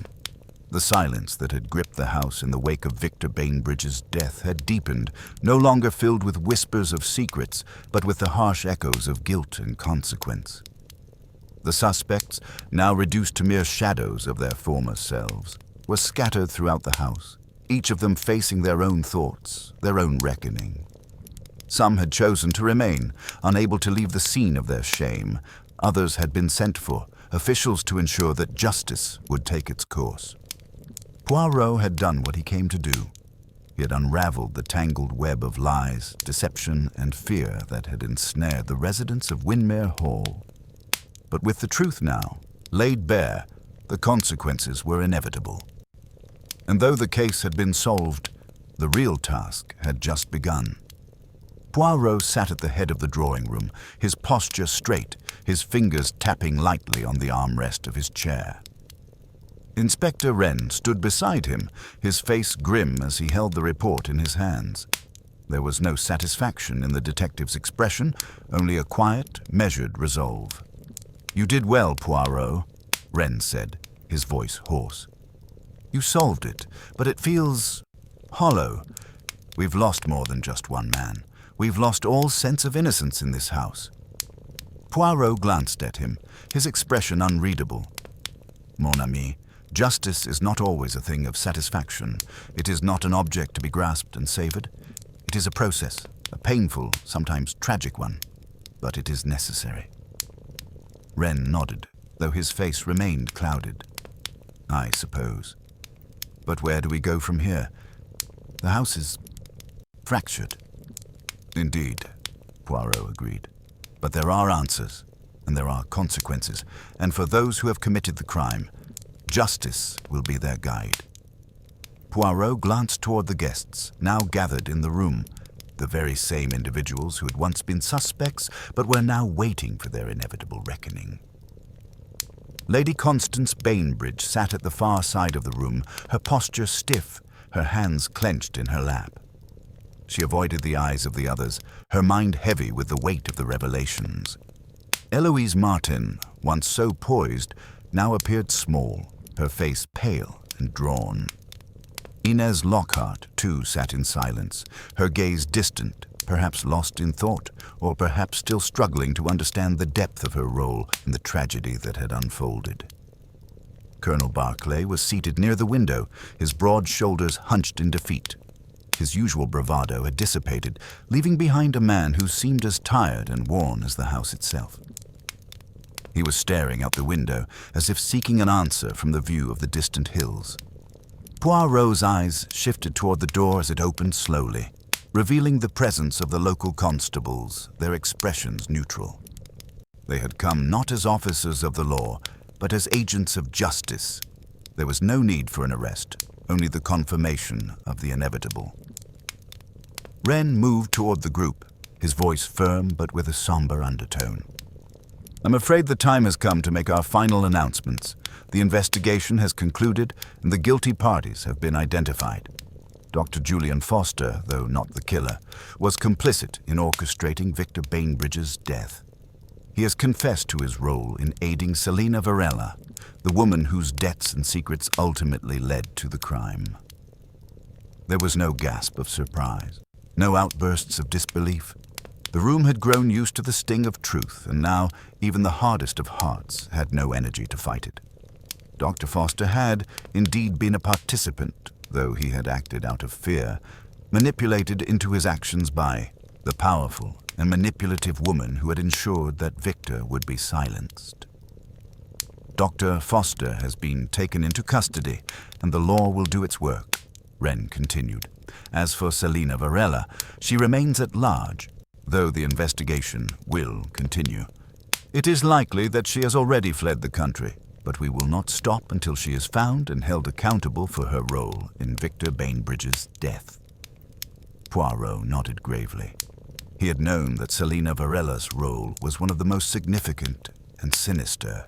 The silence that had gripped the house in the wake of Victor Bainbridge's death had deepened, no longer filled with whispers of secrets, but with the harsh echoes of guilt and consequence. The suspects, now reduced to mere shadows of their former selves, were scattered throughout the house, each of them facing their own thoughts, their own reckoning. Some had chosen to remain, unable to leave the scene of their shame. Others had been sent for, officials to ensure that justice would take its course. Poirot had done what he came to do. He had unraveled the tangled web of lies, deception, and fear that had ensnared the residents of Windermere Hall. But with the truth now laid bare, the consequences were inevitable. And though the case had been solved, the real task had just begun. Poirot sat at the head of the drawing room, his posture straight, his fingers tapping lightly on the armrest of his chair. Inspector Wren stood beside him, his face grim as he held the report in his hands. There was no satisfaction in the detective's expression, only a quiet, measured resolve. "You did well, Poirot," Wren said, his voice hoarse. "You solved it, but it feels hollow. We've lost more than just one man. We've lost all sense of innocence in this house." Poirot glanced at him, his expression unreadable. "Mon ami, justice is not always a thing of satisfaction. It is not an object to be grasped and savored. It is a process, a painful, sometimes tragic one, but it is necessary." Wren nodded, though his face remained clouded. "I suppose. But where do we go from here? The house is fractured." "Indeed," Poirot agreed. "But there are answers, and there are consequences, and for those who have committed the crime, justice will be their guide." Poirot glanced toward the guests, now gathered in the room, the very same individuals who had once been suspects, but were now waiting for their inevitable reckoning. Lady Constance Bainbridge sat at the far side of the room, her posture stiff, her hands clenched in her lap. She avoided the eyes of the others, her mind heavy with the weight of the revelations. Eloise Martin, once so poised, now appeared small, her face pale and drawn. Inez Lockhart, too, sat in silence, her gaze distant, perhaps lost in thought, or perhaps still struggling to understand the depth of her role in the tragedy that had unfolded. Colonel Barclay was seated near the window, his broad shoulders hunched in defeat. His usual bravado had dissipated, leaving behind a man who seemed as tired and worn as the house itself. He was staring out the window, as if seeking an answer from the view of the distant hills. Poirot's eyes shifted toward the door as it opened slowly, revealing the presence of the local constables, their expressions neutral. They had come not as officers of the law, but as agents of justice. There was no need for an arrest, only the confirmation of the inevitable. Wren moved toward the group, his voice firm but with a somber undertone. I'm afraid the time has come to make our final announcements. The investigation has concluded and the guilty parties have been identified. Dr. Julian Foster, though not the killer, was complicit in orchestrating Victor Bainbridge's death. He has confessed to his role in aiding Selina Varela, the woman whose debts and secrets ultimately led to the crime. There was no gasp of surprise, no outbursts of disbelief. The room had grown used to the sting of truth, and now even the hardest of hearts had no energy to fight it. Dr. Foster had indeed been a participant, though he had acted out of fear, manipulated into his actions by the powerful and manipulative woman who had ensured that Victor would be silenced. Dr. Foster has been taken into custody, and the law will do its work, Wren continued. As for Selina Varela, she remains at large, though the investigation will continue. It is likely that she has already fled the country, but we will not stop until she is found and held accountable for her role in Victor Bainbridge's death. Poirot nodded gravely. He had known that Selina Varela's role was one of the most significant and sinister.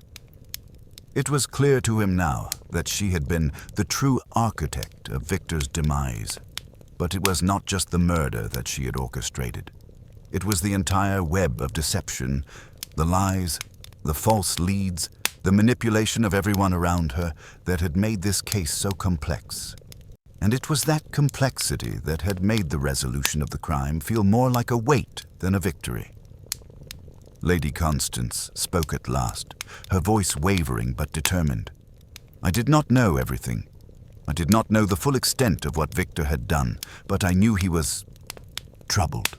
It was clear to him now that she had been the true architect of Victor's demise. But it was not just the murder that she had orchestrated. It was the entire web of deception, the lies, the false leads, the manipulation of everyone around her that had made this case so complex. And it was that complexity that had made the resolution of the crime feel more like a weight than a victory. Lady Constance spoke at last, her voice wavering but determined. I did not know everything. I did not know the full extent of what Victor had done, but I knew he was troubled.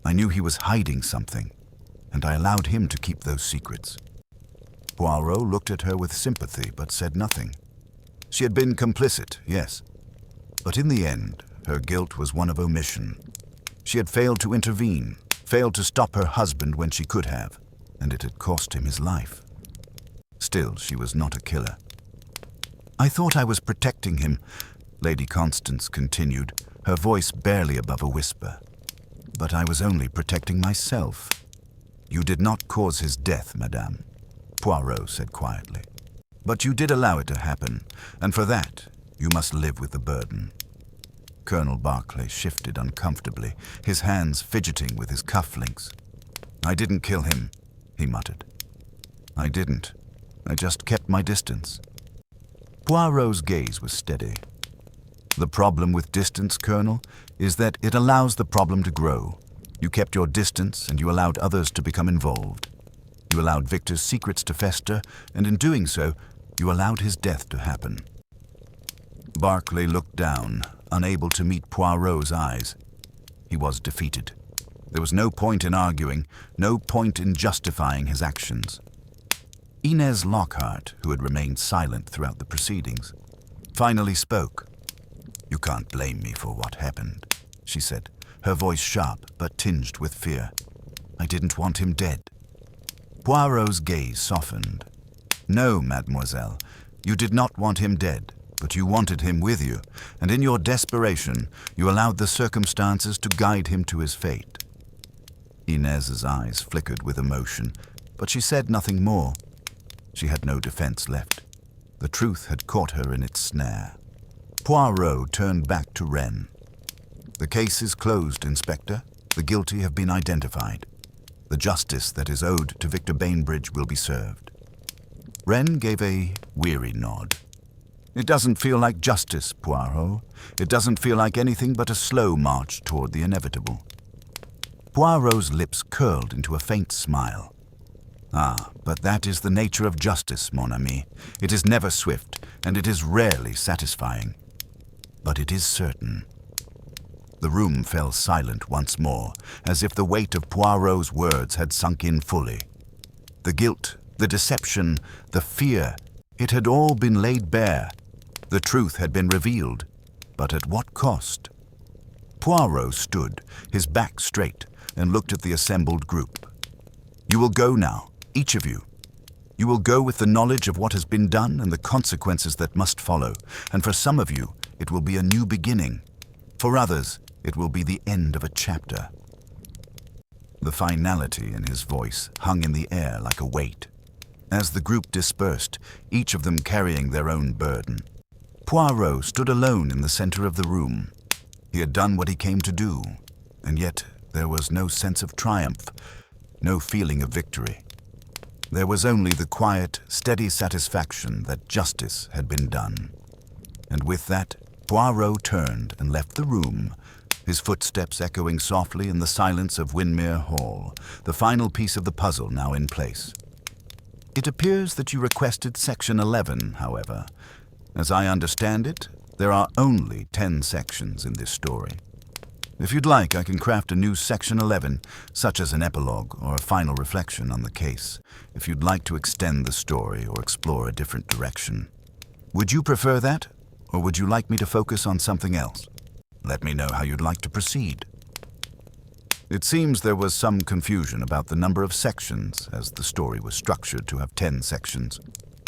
I knew he was hiding something, and I allowed him to keep those secrets. Poirot looked at her with sympathy but said nothing. She had been complicit, yes, but in the end, her guilt was one of omission. She had failed to intervene, failed to stop her husband when she could have, and it had cost him his life. Still, she was not a killer. I thought I was protecting him, Lady Constance continued, her voice barely above a whisper. But I was only protecting myself. You did not cause his death, madame, Poirot said quietly. But you did allow it to happen, and for that, you must live with the burden. Colonel Berkeley shifted uncomfortably, his hands fidgeting with his cufflinks. I didn't kill him, he muttered. I didn't. I just kept my distance. Poirot's gaze was steady. The problem with distance, Colonel, is that it allows the problem to grow. You kept your distance and you allowed others to become involved. You allowed Victor's secrets to fester, and in doing so, you allowed his death to happen. Berkeley looked down, unable to meet Poirot's eyes. He was defeated. There was no point in arguing, no point in justifying his actions. Inez Lockhart, who had remained silent throughout the proceedings, finally spoke. You can't blame me for what happened, she said, her voice sharp but tinged with fear. I didn't want him dead. Poirot's gaze softened. No, mademoiselle, you did not want him dead, but you wanted him with you, and in your desperation, you allowed the circumstances to guide him to his fate. Inez's eyes flickered with emotion, but she said nothing more. She had no defense left. The truth had caught her in its snare. Poirot turned back to Wren. The case is closed, Inspector. The guilty have been identified. The justice that is owed to Victor Bainbridge will be served. Wren gave a weary nod. It doesn't feel like justice, Poirot. It doesn't feel like anything but a slow march toward the inevitable. Poirot's lips curled into a faint smile. Ah, but that is the nature of justice, mon ami. It is never swift, and it is rarely satisfying. But it is certain. The room fell silent once more, as if the weight of Poirot's words had sunk in fully. The guilt, the deception, the fear, it had all been laid bare. The truth had been revealed, but at what cost? Poirot stood, his back straight, and looked at the assembled group. You will go now, each of you. You will go with the knowledge of what has been done and the consequences that must follow, and for some of you, it will be a new beginning. For others, it will be the end of a chapter. The finality in his voice hung in the air like a weight. As the group dispersed, each of them carrying their own burden, Poirot stood alone in the center of the room. He had done what he came to do, and yet there was no sense of triumph, no feeling of victory. There was only the quiet, steady satisfaction that justice had been done. And with that, Poirot turned and left the room, his footsteps echoing softly in the silence of Windermere Hall, the final piece of the puzzle now in place. It appears that you requested Section 11, however. As I understand it, there are only 10 sections in this story. If you'd like, I can craft a new Section 11, such as an epilogue or a final reflection on the case, if you'd like to extend the story or explore a different direction. Would you prefer that, or would you like me to focus on something else? Let me know how you'd like to proceed. It seems there was some confusion about the number of sections, as the story was structured to have 10 sections.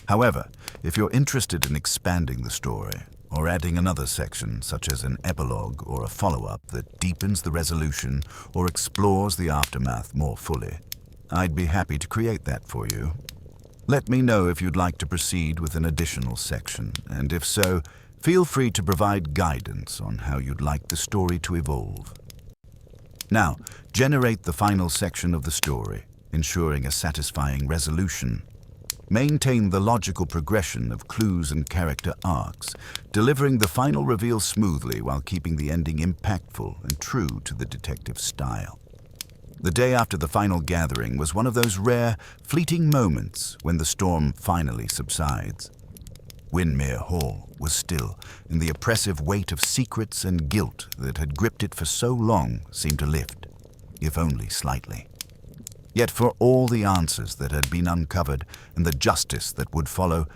However, if you're interested in expanding the story, or adding another section, such as an epilogue or a follow-up that deepens the resolution or explores the aftermath more fully, I'd be happy to create that for you. Let me know if you'd like to proceed with an additional section, and if so, feel free to provide guidance on how you'd like the story to evolve. Now, generate the final section of the story, ensuring a satisfying resolution. Maintain the logical progression of clues and character arcs, delivering the final reveal smoothly while keeping the ending impactful and true to the detective style. The day after the final gathering was one of those rare, fleeting moments when the storm finally subsides. Windermere Hall was still, and the oppressive weight of secrets and guilt that had gripped it for so long seemed to lift, if only slightly. Yet for all the answers that had been uncovered and the justice that would follow,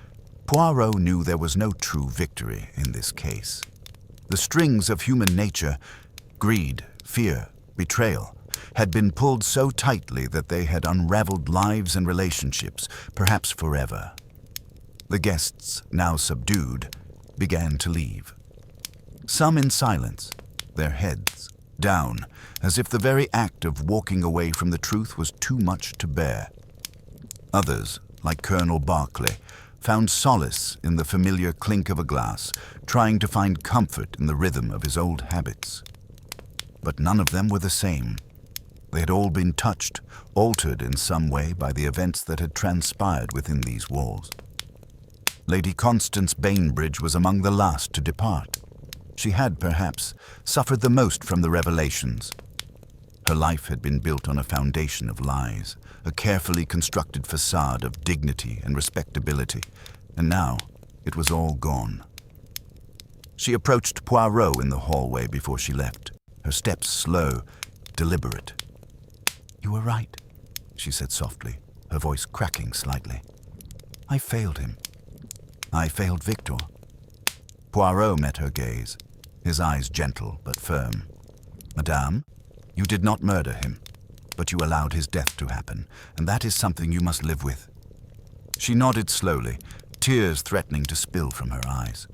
Poirot knew there was no true victory in this case. The strings of human nature, greed, fear, betrayal, had been pulled so tightly that they had unraveled lives and relationships, perhaps forever. The guests, now subdued, began to leave. Some in silence, their heads down, as if the very act of walking away from the truth was too much to bear. Others, like Colonel Berkeley, found solace in the familiar clink of a glass, trying to find comfort in the rhythm of his old habits. But none of them were the same. They had all been touched, altered in some way by the events that had transpired within these walls. Lady Constance Bainbridge was among the last to depart. She had, perhaps, suffered the most from the revelations. Her life had been built on a foundation of lies, a carefully constructed facade of dignity and respectability, and now it was all gone. She approached Poirot in the hallway before she left, her steps slow, deliberate. "You were right," she said softly, her voice cracking slightly. "I failed him. I failed Victor." Poirot met her gaze, his eyes gentle but firm. "Madame, you did not murder him, but you allowed his death to happen, and that is something you must live with." She nodded slowly, tears threatening to spill from her eyes.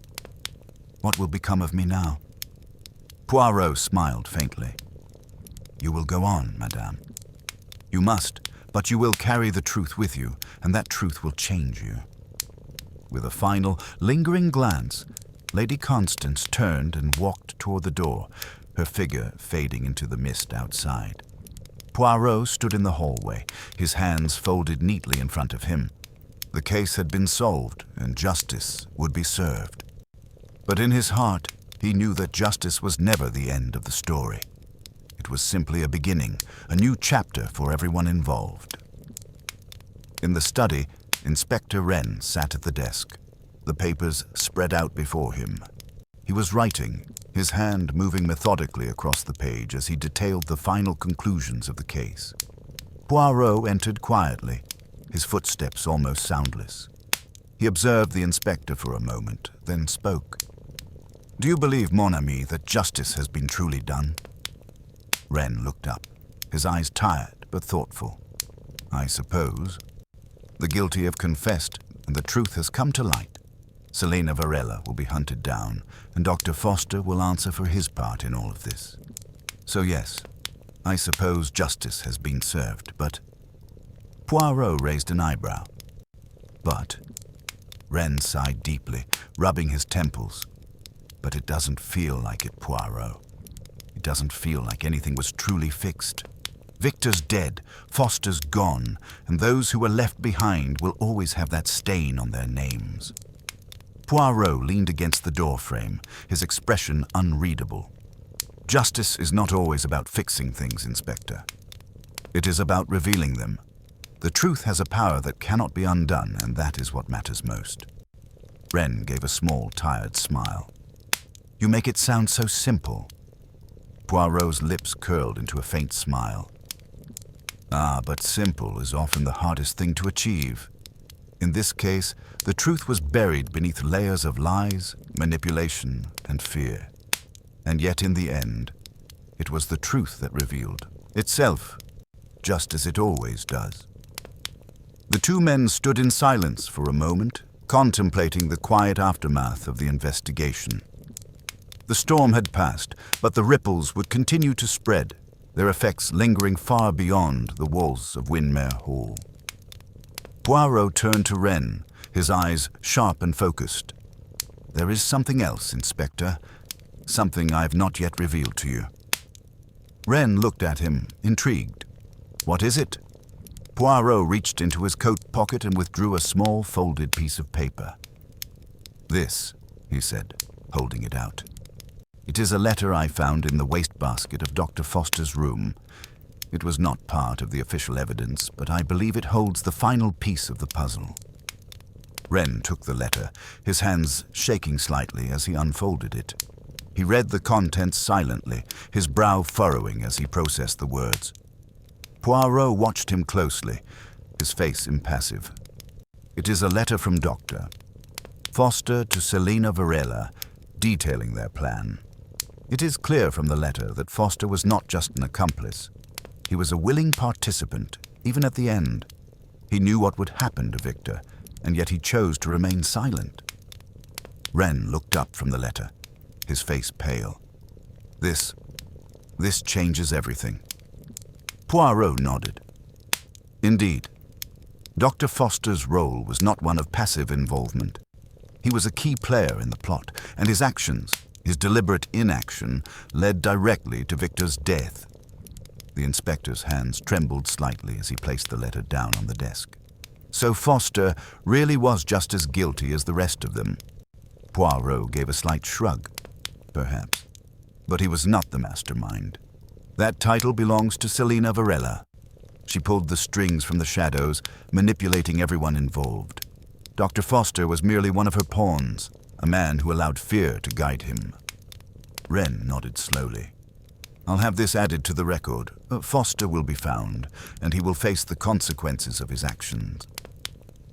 "What will become of me now?" Poirot smiled faintly. "You will go on, madame. You must, but you will carry the truth with you, and that truth will change you." With a final, lingering glance, Lady Constance turned and walked toward the door, her figure fading into the mist outside. Poirot stood in the hallway, his hands folded neatly in front of him. The case had been solved, and justice would be served. But in his heart, he knew that justice was never the end of the story. It was simply a beginning, a new chapter for everyone involved. In the study, Inspector Wren sat at the desk, the papers spread out before him. He was writing, his hand moving methodically across the page as he detailed the final conclusions of the case. Poirot entered quietly, his footsteps almost soundless. He observed the inspector for a moment, then spoke. "Do you believe, mon ami, that justice has been truly done?" Wren looked up, his eyes tired but thoughtful. "I suppose." The guilty have confessed, and the truth has come to light. Selina Varela will be hunted down, and Dr. Foster will answer for his part in all of this. So yes, I suppose justice has been served, but... Poirot raised an eyebrow. But... Wren sighed deeply, rubbing his temples. But it doesn't feel like it, Poirot. It doesn't feel like anything was truly fixed. Victor's dead, Foster's gone, and those who were left behind will always have that stain on their names. Poirot leaned against the doorframe, his expression unreadable. Justice is not always about fixing things, Inspector. It is about revealing them. The truth has a power that cannot be undone, and that is what matters most. Wren gave a small, tired smile. You make it sound so simple. Poirot's lips curled into a faint smile. Ah, but simple is often the hardest thing to achieve. In this case, the truth was buried beneath layers of lies, manipulation, and fear. And yet in the end, it was the truth that revealed itself, just as it always does. The two men stood in silence for a moment, contemplating the quiet aftermath of the investigation. The storm had passed, but the ripples would continue to spread, their effects lingering far beyond the walls of Windmere Hall. Poirot turned to Wren, his eyes sharp and focused. There is something else, Inspector, something I have not yet revealed to you. Wren looked at him, intrigued. What is it? Poirot reached into his coat pocket and withdrew a small folded piece of paper. This, he said, holding it out. It is a letter I found in the wastebasket of Dr. Foster's room. It was not part of the official evidence, but I believe it holds the final piece of the puzzle. Wren took the letter, his hands shaking slightly as he unfolded it. He read the contents silently, his brow furrowing as he processed the words. Poirot watched him closely, his face impassive. It is a letter from Dr. Foster to Selina Varela, detailing their plan. It is clear from the letter that Foster was not just an accomplice. He was a willing participant, even at the end. He knew what would happen to Victor, and yet he chose to remain silent. Wren looked up from the letter, his face pale. This changes everything. Poirot nodded. Indeed, Dr. Foster's role was not one of passive involvement. He was a key player in the plot, and his actions, his deliberate inaction, led directly to Victor's death. The inspector's hands trembled slightly as he placed the letter down on the desk. So Foster really was just as guilty as the rest of them. Poirot gave a slight shrug, perhaps. But he was not the mastermind. That title belongs to Selina Varela. She pulled the strings from the shadows, manipulating everyone involved. Dr. Foster was merely one of her pawns, a man who allowed fear to guide him. Wren nodded slowly. I'll have this added to the record. Foster will be found, and he will face the consequences of his actions.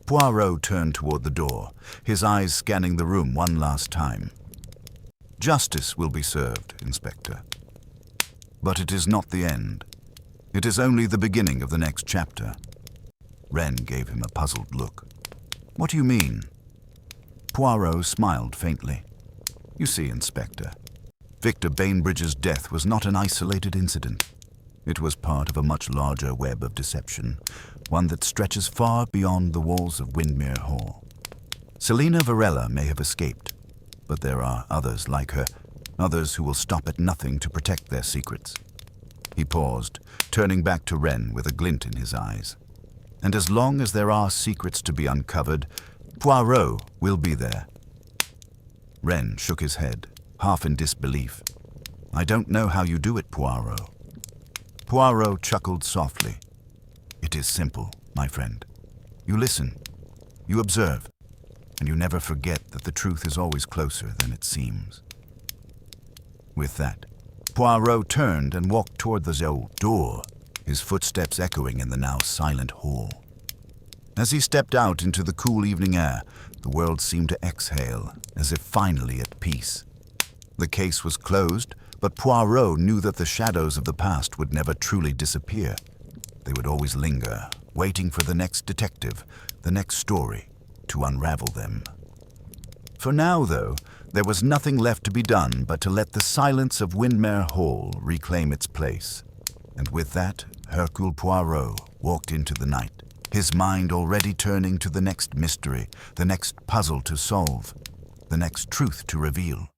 Poirot turned toward the door, his eyes scanning the room one last time. Justice will be served, Inspector. But it is not the end. It is only the beginning of the next chapter. Wren gave him a puzzled look. What do you mean? Poirot smiled faintly. You see, Inspector, Victor Bainbridge's death was not an isolated incident. It was part of a much larger web of deception, one that stretches far beyond the walls of Windmere Hall. Selina Varela may have escaped, but there are others like her, others who will stop at nothing to protect their secrets. He paused, turning back to Wren with a glint in his eyes. And as long as there are secrets to be uncovered, Poirot will be there. Wren shook his head, half in disbelief. I don't know how you do it, Poirot. Poirot chuckled softly. It is simple, my friend. You listen, you observe, and you never forget that the truth is always closer than it seems. With that, Poirot turned and walked toward the old door, his footsteps echoing in the now silent hall. As he stepped out into the cool evening air, the world seemed to exhale, as if finally at peace. The case was closed, but Poirot knew that the shadows of the past would never truly disappear. They would always linger, waiting for the next detective, the next story, to unravel them. For now, though, there was nothing left to be done but to let the silence of Windmere Hall reclaim its place. And with that, Hercule Poirot walked into the night, his mind already turning to the next mystery, the next puzzle to solve, the next truth to reveal.